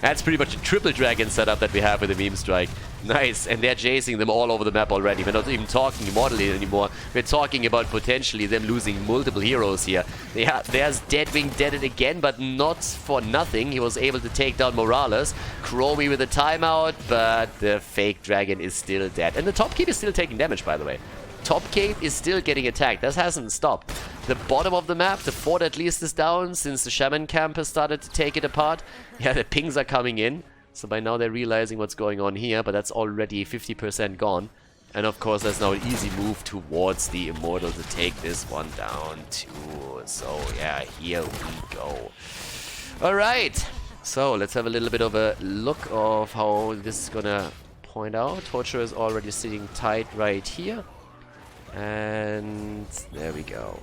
That's pretty much a triple dragon setup that we have with the Meme Strike. Nice, and they're chasing them all over the map already. We're not even talking Immortally anymore. We're talking about potentially them losing multiple heroes here. There's Deadwing deaded again, but not for nothing. He was able to take down Morales. Chromie with a timeout, but the fake dragon is still dead. And the top keep is still taking damage, by the way. Top cave is still getting attacked. That hasn't stopped. The bottom of the map, the fort at least is down since the shaman camp has started to take it apart. Yeah, the pings are coming in. So by now they're realizing what's going on here, but that's already 50% gone. And of course there's now an easy move towards the Immortal to take this one down too. So yeah, here we go. Alright, so let's have a little bit of a look of how this is gonna point out. Torture is already sitting tight right here. And there we go.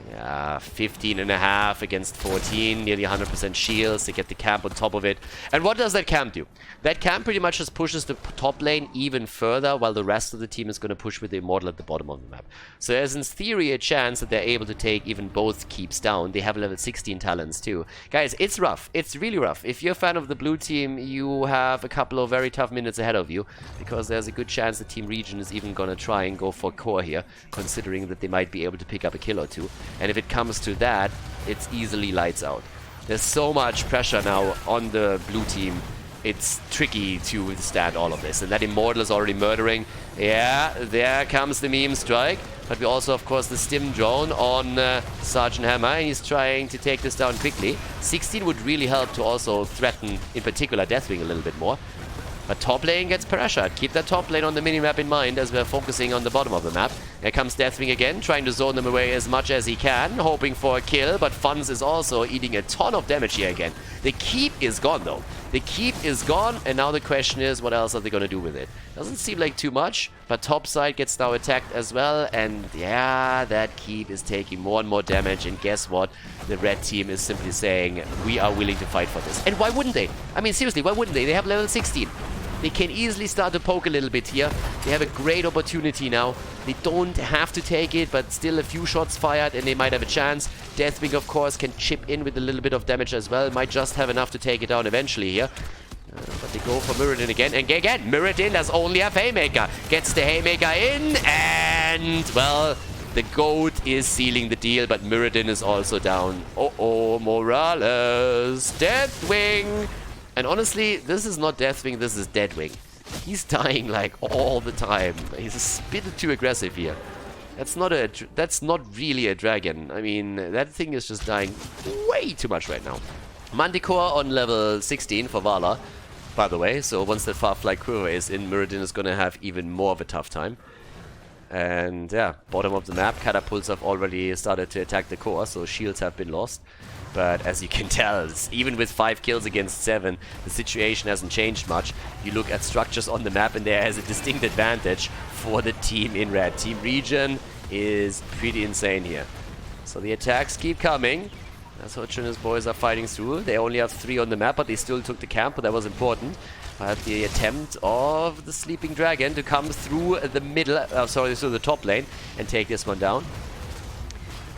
Yeah, 15.5 against 14, nearly 100% shields. They get the camp on top of it. And what does that camp do? That camp pretty much just pushes the top lane even further, while the rest of the team is going to push with the Immortal at the bottom of the map. So there's in theory a chance that they're able to take even both keeps down. They have level 16 talents too. Guys, it's rough. It's really rough. If you're a fan of the blue team, you have a couple of very tough minutes ahead of you, because there's a good chance the team ReGen is even going to try and go for core here, considering that they might be able to pick up a kill or two. And if it comes to that, it's easily lights out. There's so much pressure now on the blue team. It's tricky to withstand all of this. And that Immortal is already murdering. Yeah, there comes the meme strike. But we also, of course, the stim drone on Sergeant Hammer. And he's trying to take this down quickly. 16 would really help to also threaten, in particular, Deathwing a little bit more. But top lane gets pressured. Keep that top lane on the minimap in mind as we're focusing on the bottom of the map. Here comes Deathwing again, trying to zone them away as much as he can, hoping for a kill, but Funz is also eating a ton of damage here again. The keep is gone though. The keep is gone, and now the question is, what else are they going to do with it? Doesn't seem like too much, but top side gets now attacked as well, and yeah, that keep is taking more and more damage, and guess what? The red team is simply saying, we are willing to fight for this. And why wouldn't they? I mean, seriously, why wouldn't they? They have level 16. They can easily start to poke a little bit here. They have a great opportunity now. They don't have to take it, but still a few shots fired and they might have a chance. Deathwing, of course, can chip in with a little bit of damage as well. Might just have enough to take it down eventually here. But they go for Mirrodin again. And again, Mirrodin does only have Haymaker. Gets the Haymaker in, and, well, the GOAT is sealing the deal, but Mirrodin is also down. Oh, Morales. Deathwing. And honestly, this is not Deathwing, this is Deadwing. He's dying like all the time. He's a bit too aggressive here. That's not really a dragon. I mean, that thing is just dying way too much right now. Manticore on level 16 for Vala, by the way. So once that Farfly Quiver is in, Mirrodin is going to have even more of a tough time. And yeah, bottom of the map, catapults have already started to attack the core, so shields have been lost. But as you can tell, even with 5 kills against 7, the situation hasn't changed much. You look at structures on the map and there has a distinct advantage for the team in red. Team ReGen is pretty insane here. So the attacks keep coming. As Hutch and his boys are fighting through. They only have 3 on the map, but they still took the camp, but that was important. But the attempt of the Sleeping Dragon to come through the middle, through the top lane and take this one down.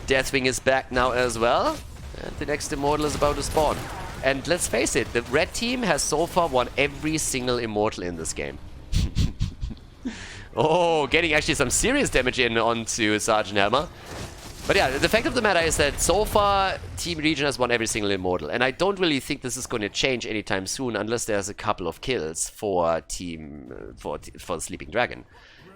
Deathwing is back now as well. And the next Immortal is about to spawn. And let's face it, the red team has so far won every single Immortal in this game. Oh, getting actually some serious damage in onto Sergeant Hammer. But yeah, the fact of the matter is that so far Team ReGen has won every single Immortal. And I don't really think this is going to change anytime soon unless there's a couple of kills for the Sleeping Dragon.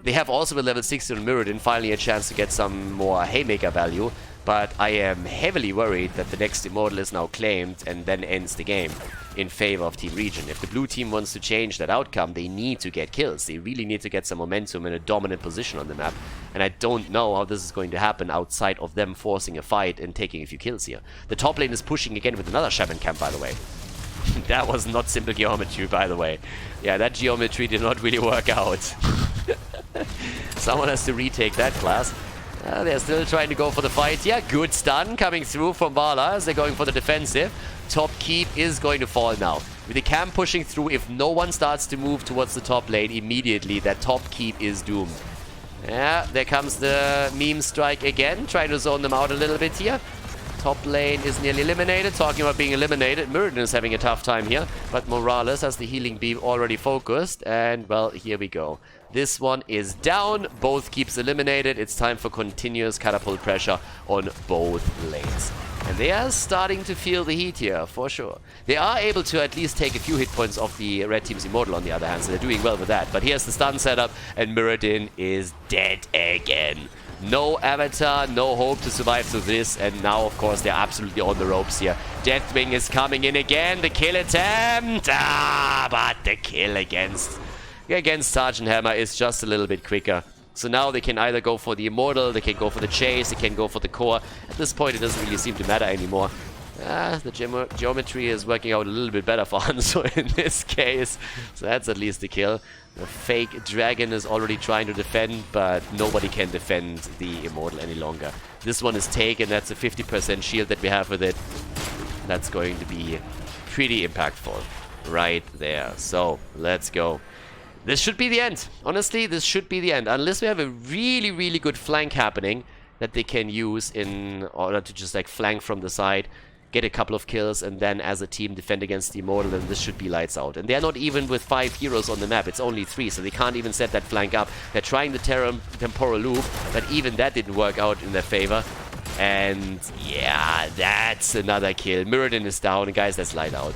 They have also with level 60 on Mirrodin finally a chance to get some more Haymaker value. But I am heavily worried that the next Immortal is now claimed and then ends the game in favor of Team ReGen. If the blue team wants to change that outcome, they need to get kills. They really need to get some momentum in a dominant position on the map. And I don't know how this is going to happen outside of them forcing a fight and taking a few kills here. The top lane is pushing again with another Shaman camp, by the way. That was not simple geometry, by the way. Yeah, that geometry did not really work out. Someone has to retake that class. They're still trying to go for the fight. Yeah, good stun coming through from Vala as they're going for the defensive. Top keep is going to fall now. With the camp pushing through, if no one starts to move towards the top lane immediately, that top keep is doomed. Yeah, there comes the meme strike again, trying to zone them out a little bit here. Top lane is nearly eliminated. Talking about being eliminated, Mirrodin is having a tough time here, but Morales has the healing beam already focused, and well, here we go. This one is down, both keeps eliminated. It's time for continuous catapult pressure on both lanes. And they are starting to feel the heat here, for sure. They are able to at least take a few hit points off the red team's Immortal on the other hand, so they're doing well with that. But here's the stun setup, and Mirrodin is dead again. No avatar, no hope to survive through this, and now, of course, they're absolutely on the ropes here. Deathwing is coming in again, the kill attempt! But the kill against Sergeant Hammer is just a little bit quicker. So now they can either go for the Immortal, they can go for the chase, they can go for the core. At this point, it doesn't really seem to matter anymore. The geometry is working out a little bit better for Hanzo in this case. So that's at least a kill. The fake dragon is already trying to defend, but nobody can defend the Immortal any longer. This one is taken. That's a 50% shield that we have with it. That's going to be pretty impactful right there. So let's go. This should be the end. Honestly, this should be the end. Unless we have a really, really good flank happening that they can use in order to just like flank from the side, get a couple of kills, and then as a team defend against the Immortal, and this should be lights out. And they're not even with 5 heroes on the map, it's only 3, so they can't even set that flank up. They're trying the temporal loop, but even that didn't work out in their favor. And yeah, that's another kill. Mirrodin is down, and guys, that's light out.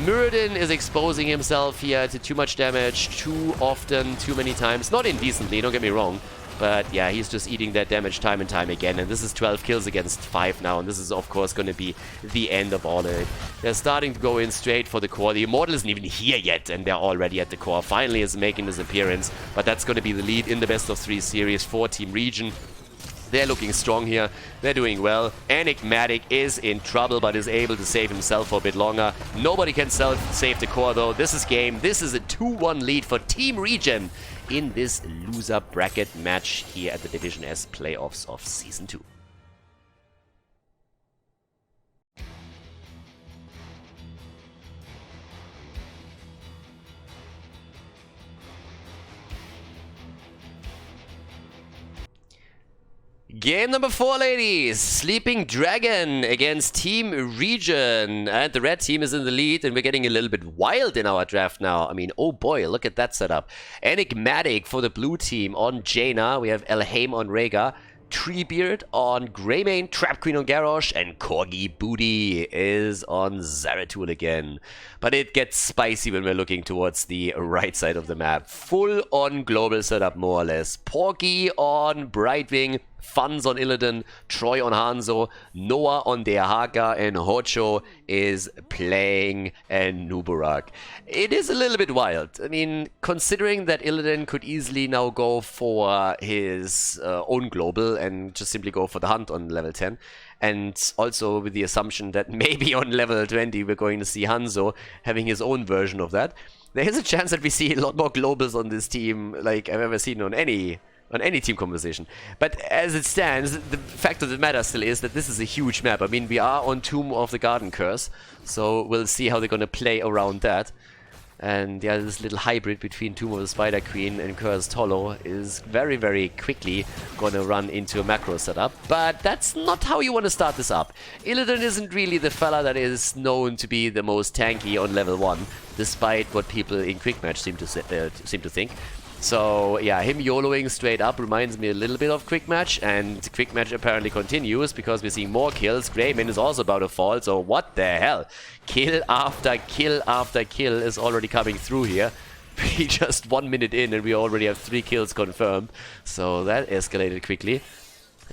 Mirrodin is exposing himself here to too much damage, too often, too many times. Not indecently, don't get me wrong. But yeah, he's just eating that damage time and time again. And this is 12 kills against 5 now. And this is, of course, going to be the end of all of it. They're starting to go in straight for the core. The Immortal isn't even here yet. And they're already at the core. Finally is making his appearance. But that's going to be the lead in the best of 3 series for Team ReGen. They're looking strong here. They're doing well. Enigmatic is in trouble, but is able to save himself for a bit longer. Nobody can save the core, though. This is game. This is a 2-1 lead for Team ReGen in this loser bracket match here at the Division S playoffs of Season 2. Game number 4, ladies. Sleeping Dragon against Team ReGen. And the red team is in the lead, and we're getting a little bit wild in our draft now. I mean, oh boy, look at that setup. Enigmatic for the blue team on Jaina. We have Elhaim on Rhaegar. Treebeard on Greymane, Trap Queen on Garrosh, and Corgi Booty is on Zeratul again. But it gets spicy when we're looking towards the right side of the map. Full on global setup, more or less. Porky on Brightwing, Funz on Illidan, Troy on Hanzo, Noah on Dehaka, and Hocho is playing Nubarak. It is a little bit wild. I mean, considering that Illidan could easily now go for his own global and just simply go for the hunt on level 10. And also with the assumption that maybe on level 20 we're going to see Hanzo having his own version of that. There is a chance that we see a lot more globals on this team like I've ever seen on any team composition. But as it stands, the fact of the matter still is that this is a huge map. I mean, we are on Tomb of the Garden Curse, so we'll see how they're going to play around that. And yeah, this little hybrid between Tomb of the Spider Queen and Cursed Hollow is very, very quickly going to run into a macro setup. But that's not how you want to start this up. Illidan isn't really the fella that is known to be the most tanky on level 1, despite what people in Quick Match seem to think. So yeah, him YOLOing straight up reminds me a little bit of Quick Match, and Quick Match apparently continues because we're seeing more kills. Greymane is also about to fall, so what the hell? Kill after kill after kill is already coming through here. We just 1 minute in and we already have 3 kills confirmed, so that escalated quickly.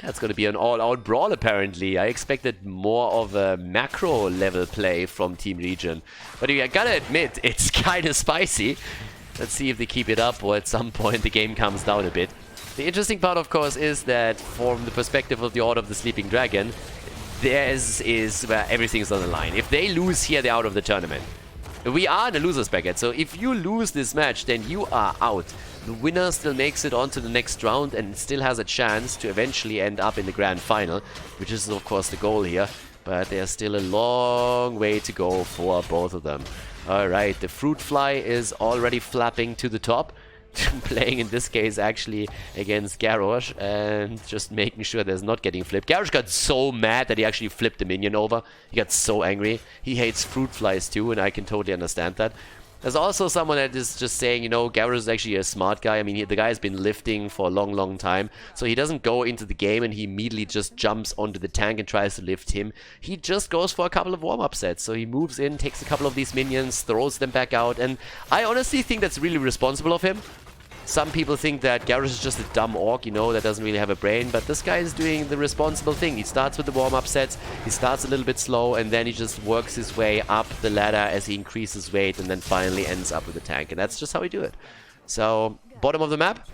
That's going to be an all-out brawl apparently. I expected more of a macro level play from Team ReGen, but I gotta admit, it's kinda spicy. Let's see if they keep it up or at some point the game comes down a bit. The interesting part, of course, is that from the perspective of the Order of the Sleeping Dragon, theirs is where everything's on the line. If they lose here, they're out of the tournament. We are in a loser's bracket, so if you lose this match, then you are out. The winner still makes it on to the next round and still has a chance to eventually end up in the grand final, which is, of course, the goal here. But there's still a long way to go for both of them. Alright, the Fruit Fly is already flapping to the top. Playing in this case actually against Garrosh and just making sure there's not getting flipped. Garrosh got so mad that he actually flipped the minion over. He got so angry. He hates Fruit Flies too, and I can totally understand that. There's also someone that is just saying, you know, Garrosh is actually a smart guy. I mean, the guy has been lifting for a long, long time. So he doesn't go into the game and he immediately just jumps onto the tank and tries to lift him. He just goes for a couple of warm-up sets. So he moves in, takes a couple of these minions, throws them back out. And I honestly think that's really responsible of him. Some people think that Garrosh is just a dumb orc, you know, that doesn't really have a brain, but this guy is doing the responsible thing. He starts with the warm-up sets, he starts a little bit slow, and then he just works his way up the ladder as he increases weight, and then finally ends up with the tank, and that's just how we do it. So, bottom of the map,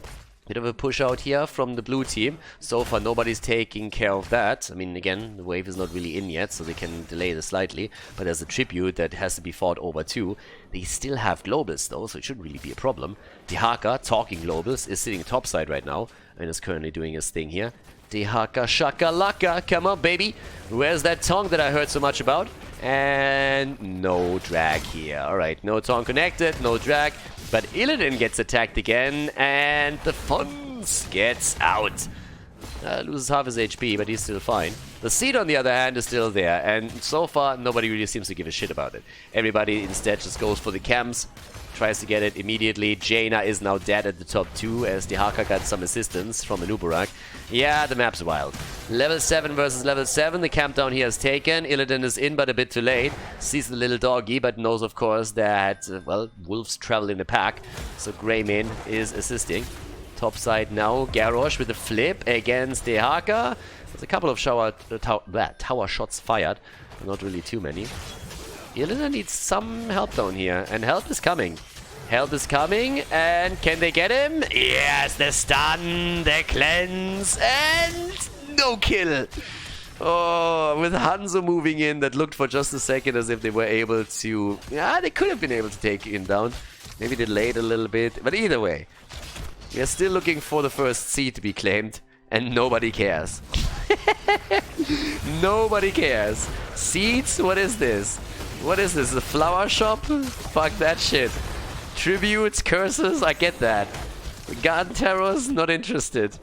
Bit of a push out here from the blue team. So far, nobody's taking care of that. I mean, again, the wave is not really in yet, so they can delay this slightly. But there's a tribute that has to be fought over too. They still have globals though, so it shouldn't really be a problem. Dehaka, talking globals, is sitting topside right now and is currently doing his thing here. Dehaka shakalaka, come on baby. Where's that Tong that I heard so much about? And no drag here. Alright, no Tong connected, no drag. But Illidan gets attacked again, and the Fons gets out. Loses half his HP, but he's still fine. The Seed, on the other hand, is still there, and so far, nobody really seems to give a shit about it. Everybody instead just goes for the camps, tries to get it immediately. Jaina is now dead at the top 2, as Dehaka got some assistance from Anubarak. Yeah, the map's wild. Level 7 versus level 7, the camp down here is taken. Illidan is in, but a bit too late. Sees the little doggy, but knows, of course, that, well, wolves travel in a pack. So Greymane is assisting. Top side now, Garrosh with a flip against Dehaka. There's a couple of tower shots fired, but not really too many. Illidan needs some help down here, and help is coming. Help is coming, and can they get him? Yes, the stun, the cleanse, and no kill. Oh, with Hanzo moving in, that looked for just a second as if they were able to... Yeah, they could have been able to take him down. Maybe delayed a little bit, but either way. We are still looking for the first seed to be claimed, and nobody cares. Nobody cares. Seeds? What is this? What is this? A flower shop? Fuck that shit. Tributes, curses, I get that. Garden terrors, not interested.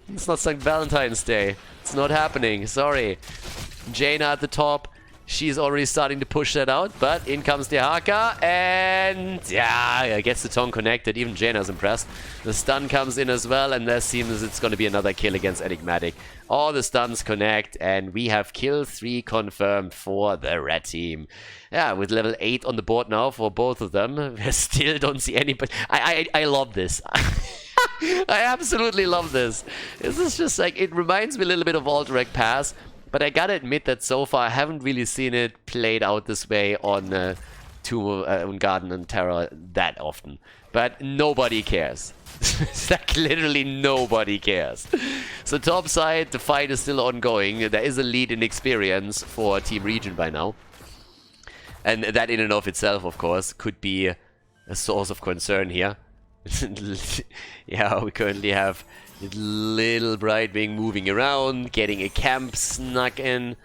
It's not St. Valentine's Day. It's not happening, sorry. Jaina at the top. She's already starting to push that out, but in comes Dehaka, and yeah, gets the Tong connected. Even Jaina's impressed. The stun comes in as well, and there seems it's going to be another kill against Enigmatic. All the stuns connect, and we have kill 3 confirmed for the red team. Yeah, with level 8 on the board now for both of them. I still don't see anybody. I love this. I absolutely love this. This is just like, it reminds me a little bit of Alterac Pass. But I gotta admit that so far I haven't really seen it played out this way on Garden and Terra that often. But nobody cares. It's like literally nobody cares. So top side, the fight is still ongoing. There is a lead in experience for Team ReGen by now. And that in and of itself, of course, could be a source of concern here. Yeah, we currently have Little Brightwing moving around, getting a camp snuck in.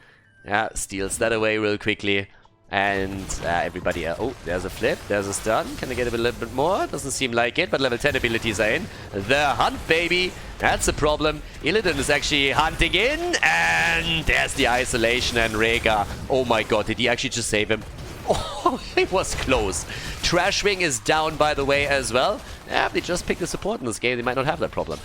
Yeah, steals that away real quickly. And everybody... oh, there's a flip, there's a stun. Can I get a little bit more? Doesn't seem like it, but level 10 abilities are in. The hunt, baby! That's a problem. Illidan is actually hunting in, and there's the isolation and Rhaegar. Oh my god, did he actually just save him? Oh, it was close. Trashwing is down, by the way, as well. Yeah, they just picked a support in this game. They might not have that problem.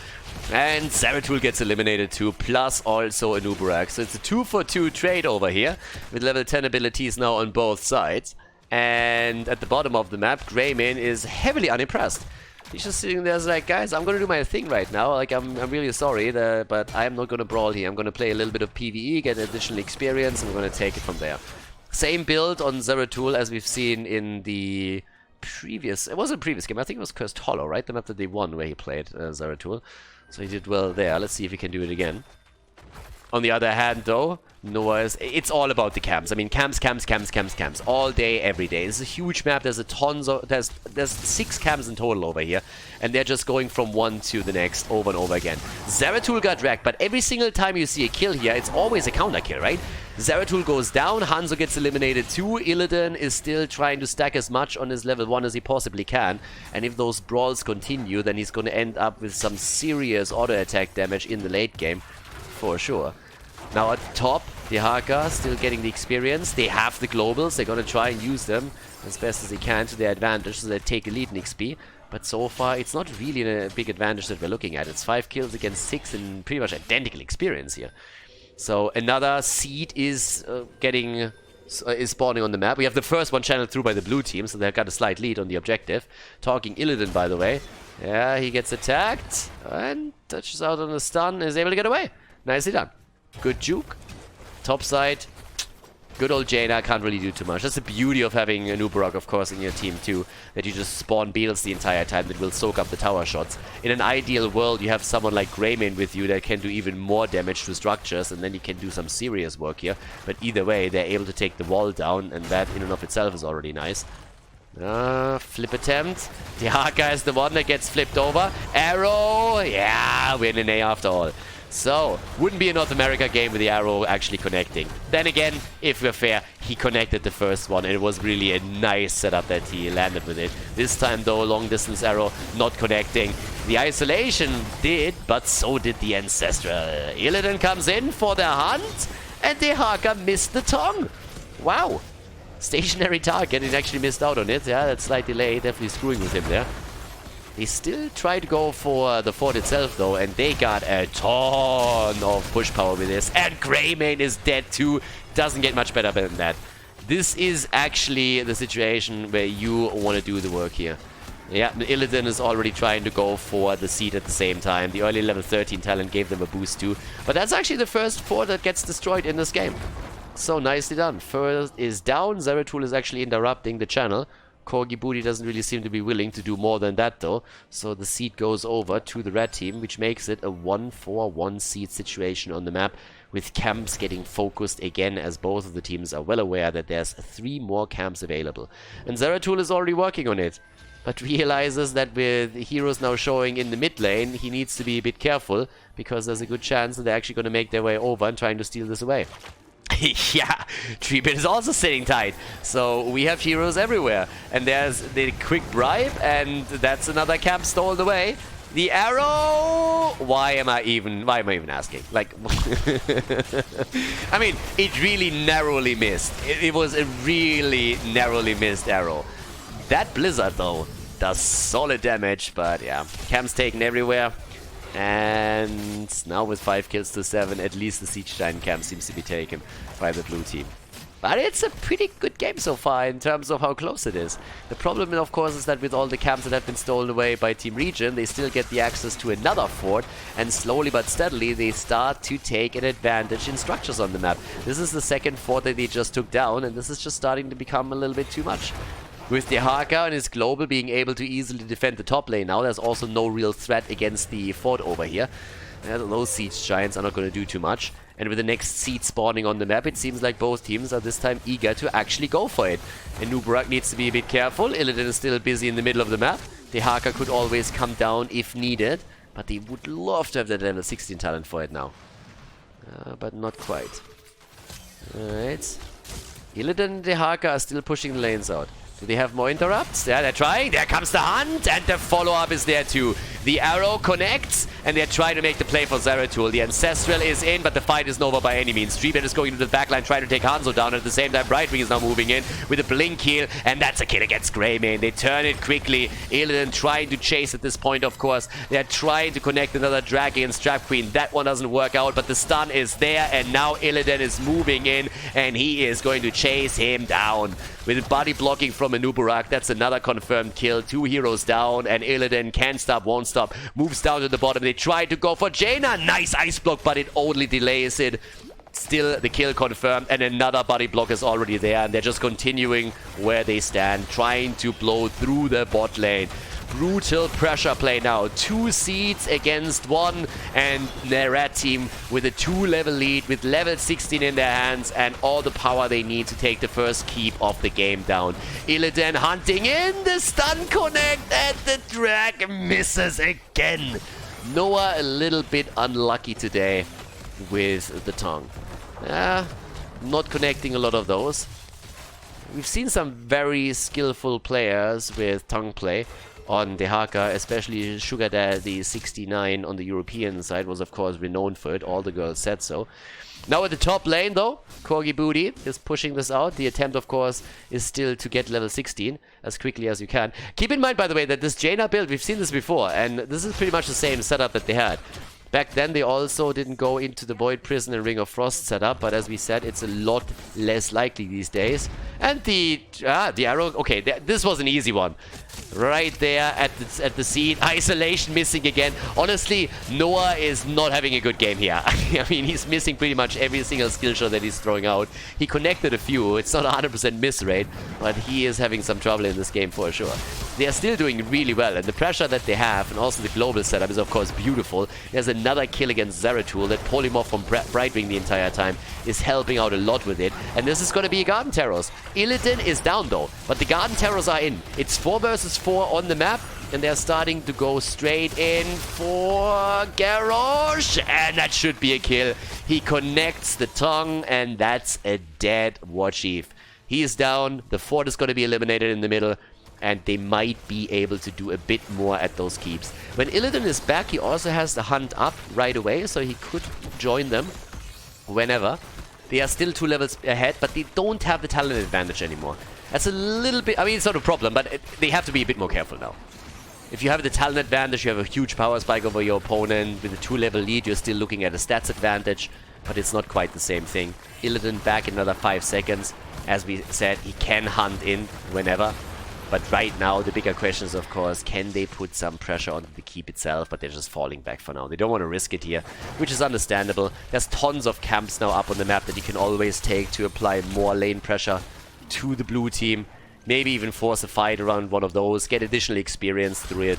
And Zeratul gets eliminated too, plus also Anubarak. So it's a 2-for-2 trade over here, with level 10 abilities now on both sides. And at the bottom of the map, Greymane is heavily unimpressed. He's just sitting there like, guys, I'm gonna do my thing right now. Like, I'm really sorry, but I'm not gonna brawl here. I'm gonna play a little bit of PvE, get additional experience, and I'm gonna take it from there. Same build on Zeratul as we've seen in the previous... It wasn't a previous game, I think it was Cursed Hollow, right? The map that they won where he played Zeratul. So he did well there. Let's see if he can do it again. On the other hand, though, Noah's... It's all about the camps. I mean, camps. All day, every day. It's a huge map. There's a tons of... There's 6 camps in total over here. And they're just going from one to the next over and over again. Zeratul got dragged, but every single time you see a kill here, it's always a counter kill, right? Zeratul goes down, Hanzo gets eliminated too, Illidan is still trying to stack as much on his level 1 as he possibly can, and if those brawls continue, then he's going to end up with some serious auto-attack damage in the late game, for sure. Now at top, Dehaka still getting the experience, they have the globals, they're going to try and use them as best as they can to their advantage, so they take a lead in XP, but so far it's not really a big advantage that we're looking at. It's 5 kills against 6 and pretty much identical experience here. So another seed is spawning on the map. We have the first one channeled through by the blue team, so they've got a slight lead on the objective. Talking Illidan, by the way. Yeah, he gets attacked and touches out on the stun and is able to get away. Nicely done. Good juke. Top side. Good old Jaina can't really do too much. That's the beauty of having a Nubarak, of course, in your team too. That you just spawn beetles the entire time that will soak up the tower shots. In an ideal world, you have someone like Greymane with you that can do even more damage to structures, and then you can do some serious work here. But either way, they're able to take the wall down, and that in and of itself is already nice. Flip attempt. The Haka is the one that gets flipped over. Arrow! Yeah, we're in an A after all. So, wouldn't be a North America game with the arrow actually connecting. Then again, if we're fair, he connected the first one, and it was really a nice setup that he landed with it. This time though, long distance arrow not connecting. The isolation did, but so did the Ancestral. Illidan comes in for the hunt, and the Haka missed the tongue. Wow. Stationary target, and actually missed out on it. Yeah, that slight delay, definitely screwing with him there. They still try to go for the fort itself though, and they got a ton of push power with this. And Greymane is dead too. Doesn't get much better than that. This is actually the situation where you want to do the work here. Yeah, Illidan is already trying to go for the seed at the same time. The early level 13 talent gave them a boost too. But that's actually the first fort that gets destroyed in this game. So nicely done. First is down. Zeratul is actually interrupting the channel. Corgi Booty doesn't really seem to be willing to do more than that though. So the seed goes over to the red team, which makes it a 1-4-1 seed situation on the map, with camps getting focused again, as both of the teams are well aware that there's 3 more camps available. And Zeratul is already working on it, but realizes that with heroes now showing in the mid lane, he needs to be a bit careful, because there's a good chance that they're actually going to make their way over and trying to steal this away. Yeah, Treebit is also sitting tight. So we have heroes everywhere. And there's the quick bribe, and that's another camp stolen away. The arrow! Why am I even asking? Like, I mean, it really narrowly missed. It was a really narrowly missed arrow. That Blizzard, though, does solid damage, but yeah, camps taken everywhere. And now with 5 kills to 7, at least the Siege Giant camp seems to be taken by the blue team. But it's a pretty good game so far in terms of how close it is. The problem, of course, is that with all the camps that have been stolen away by Team ReGen, they still get the access to another fort, and slowly but steadily they start to take an advantage in structures on the map. This is the second fort that they just took down, and this is just starting to become a little bit too much. With the Haka and his global being able to easily defend the top lane now, there's also no real threat against the fort over here. Those Siege Giants are not going to do too much. And with the next seed spawning on the map, it seems like both teams are this time eager to actually go for it. And Nubarak needs to be a bit careful. Illidan is still busy in the middle of the map. The Haka could always come down if needed, but they would love to have that level 16 talent for it now. But not quite. Alright. Illidan and the Haka are still pushing the lanes out. Do they have more interrupts? Yeah, they're trying. There comes the hunt, and the follow-up is there too. The arrow connects, and they're trying to make the play for Zeratul. The Ancestral is in, but the fight isn't over by any means. Treebit is going into the backline, trying to take Hanzo down. At the same time, Brightwing is now moving in with a blink heal, and that's a kill against Greymane. They turn it quickly. Illidan trying to chase at this point, of course. They're trying to connect another drag against Trap Queen. That one doesn't work out, but the stun is there, and now Illidan is moving in, and he is going to chase him down. With body blocking from a Nubarak, that's another confirmed kill. 2 heroes down, and Illidan can't stop, won't stop. Moves down to the bottom. They try to go for Jaina. Nice ice block, but it only delays it. Still the kill confirmed, and another body block is already there, and they're just continuing where they stand, trying to blow through the bot lane. Brutal pressure play now. 2 seeds against 1, and the red team with a 2-level lead with level 16 in their hands and all the power they need to take the first keep of the game down. Illidan hunting in, the stun connect, and the drag misses again. Noah a little bit unlucky today with the tongue. Not connecting a lot of those. We've seen some very skillful players with tongue play on the Haka, especially Sugar Daddy 69 on the European side was of course renowned for it. All the girls said so. Now at the top lane though, Corgi Booty is pushing this out. The attempt of course is still to get level 16 as quickly as you can. Keep in mind by the way that this Jaina build, we've seen this before, and this is pretty much the same setup that they had. Back then they also didn't go into the Void Prison and Ring of Frost setup, but as we said, it's a lot less likely these days. And the arrow, okay, this was an easy one. Right there at the scene. Isolation missing again. Honestly, Noah is not having a good game here. I mean, he's missing pretty much every single skill shot that he's throwing out. He connected a few. It's not 100% miss rate, but he is having some trouble in this game for sure. They are still doing really well, and the pressure that they have, and also the global setup is of course beautiful. There's another kill against Zeratul. That polymorph from Brightwing the entire time is helping out a lot with it, and this is going to be a Garden Terrors. Illidan is down though, but the Garden Terrors are in. It's 4 versus 4 on the map, and they're starting to go straight in for Garrosh, and that should be a kill. He connects the tongue, and that's a dead War Chief. He is down. The fort is going to be eliminated in the middle, and they might be able to do a bit more at those keeps. When Illidan is back, he also has the hunt up right away, so he could join them whenever. They are still 2 levels ahead, but they don't have the talent advantage anymore. That's a little bit... I mean, it's not a problem, but they have to be a bit more careful now. If you have the talent advantage, you have a huge power spike over your opponent. With a 2-level lead, you're still looking at a stats advantage, but it's not quite the same thing. Illidan back in another 5 seconds. As we said, he can hunt in whenever. But right now, the bigger question is, of course, can they put some pressure on the keep itself? But they're just falling back for now. They don't want to risk it here, which is understandable. There's tons of camps now up on the map that you can always take to apply more lane pressure to the blue team. Maybe even force a fight around one of those, get additional experience through it,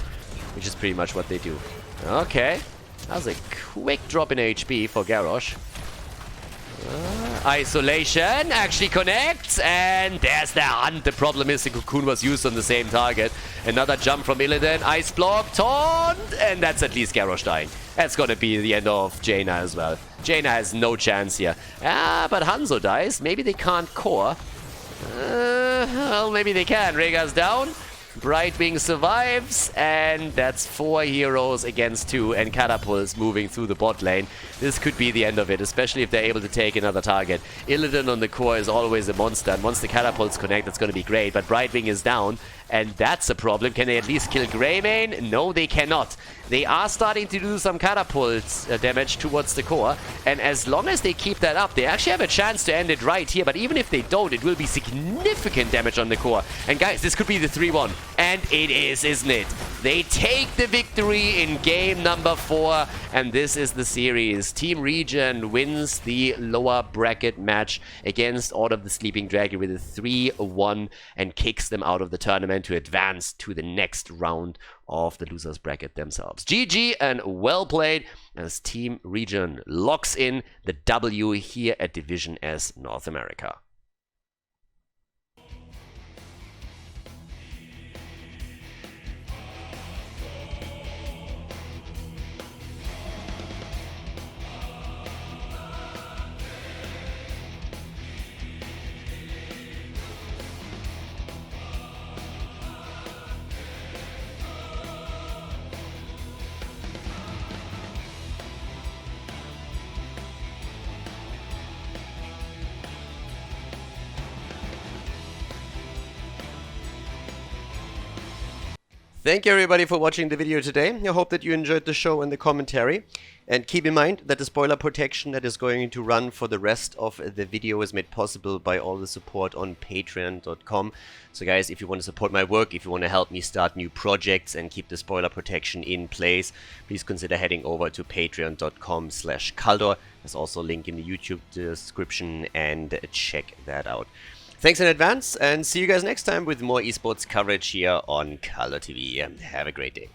which is pretty much what they do. Okay, that was a quick drop in HP for Garrosh. Isolation actually connects, and there's the hunt. The problem is the cocoon was used on the same target. Another jump from Illidan, ice block, taunt, and that's at least Garrosh dying. That's gonna be the end of Jaina as well. Jaina has no chance here. But Hanzo dies. Maybe they can't core. Well, maybe they can. Rhaegar's down. Brightwing survives, and that's 4 heroes against 2, and Catapults moving through the bot lane. This could be the end of it, especially if they're able to take another target. Illidan on the core is always a monster, and once the Catapults connect, that's going to be great, but Brightwing is down, and that's a problem. Can they at least kill Greymane? No, they cannot. They are starting to do some Catapult damage towards the core, and as long as they keep that up, they actually have a chance to end it right here, but even if they don't, it will be significant damage on the core. And guys, this could be the 3-1. And it is, isn't it? They take the victory in game number 4, and this is the series. Team ReGen wins the lower bracket match against Order of the Sleeping Dragon with a 3-1 and kicks them out of the tournament to advance to the next round of the losers bracket themselves. GG and well played as Team ReGen locks in the W here at Division S North America. Thank you everybody for watching the video today. I hope that you enjoyed the show and the commentary. And keep in mind that the spoiler protection that is going to run for the rest of the video is made possible by all the support on patreon.com. So guys, if you want to support my work, if you want to help me start new projects and keep the spoiler protection in place, please consider heading over to patreon.com/Khaldor. There's also a link in the YouTube description, and check that out. Thanks in advance, and see you guys next time with more esports coverage here on Khaldor TV. Have a great day.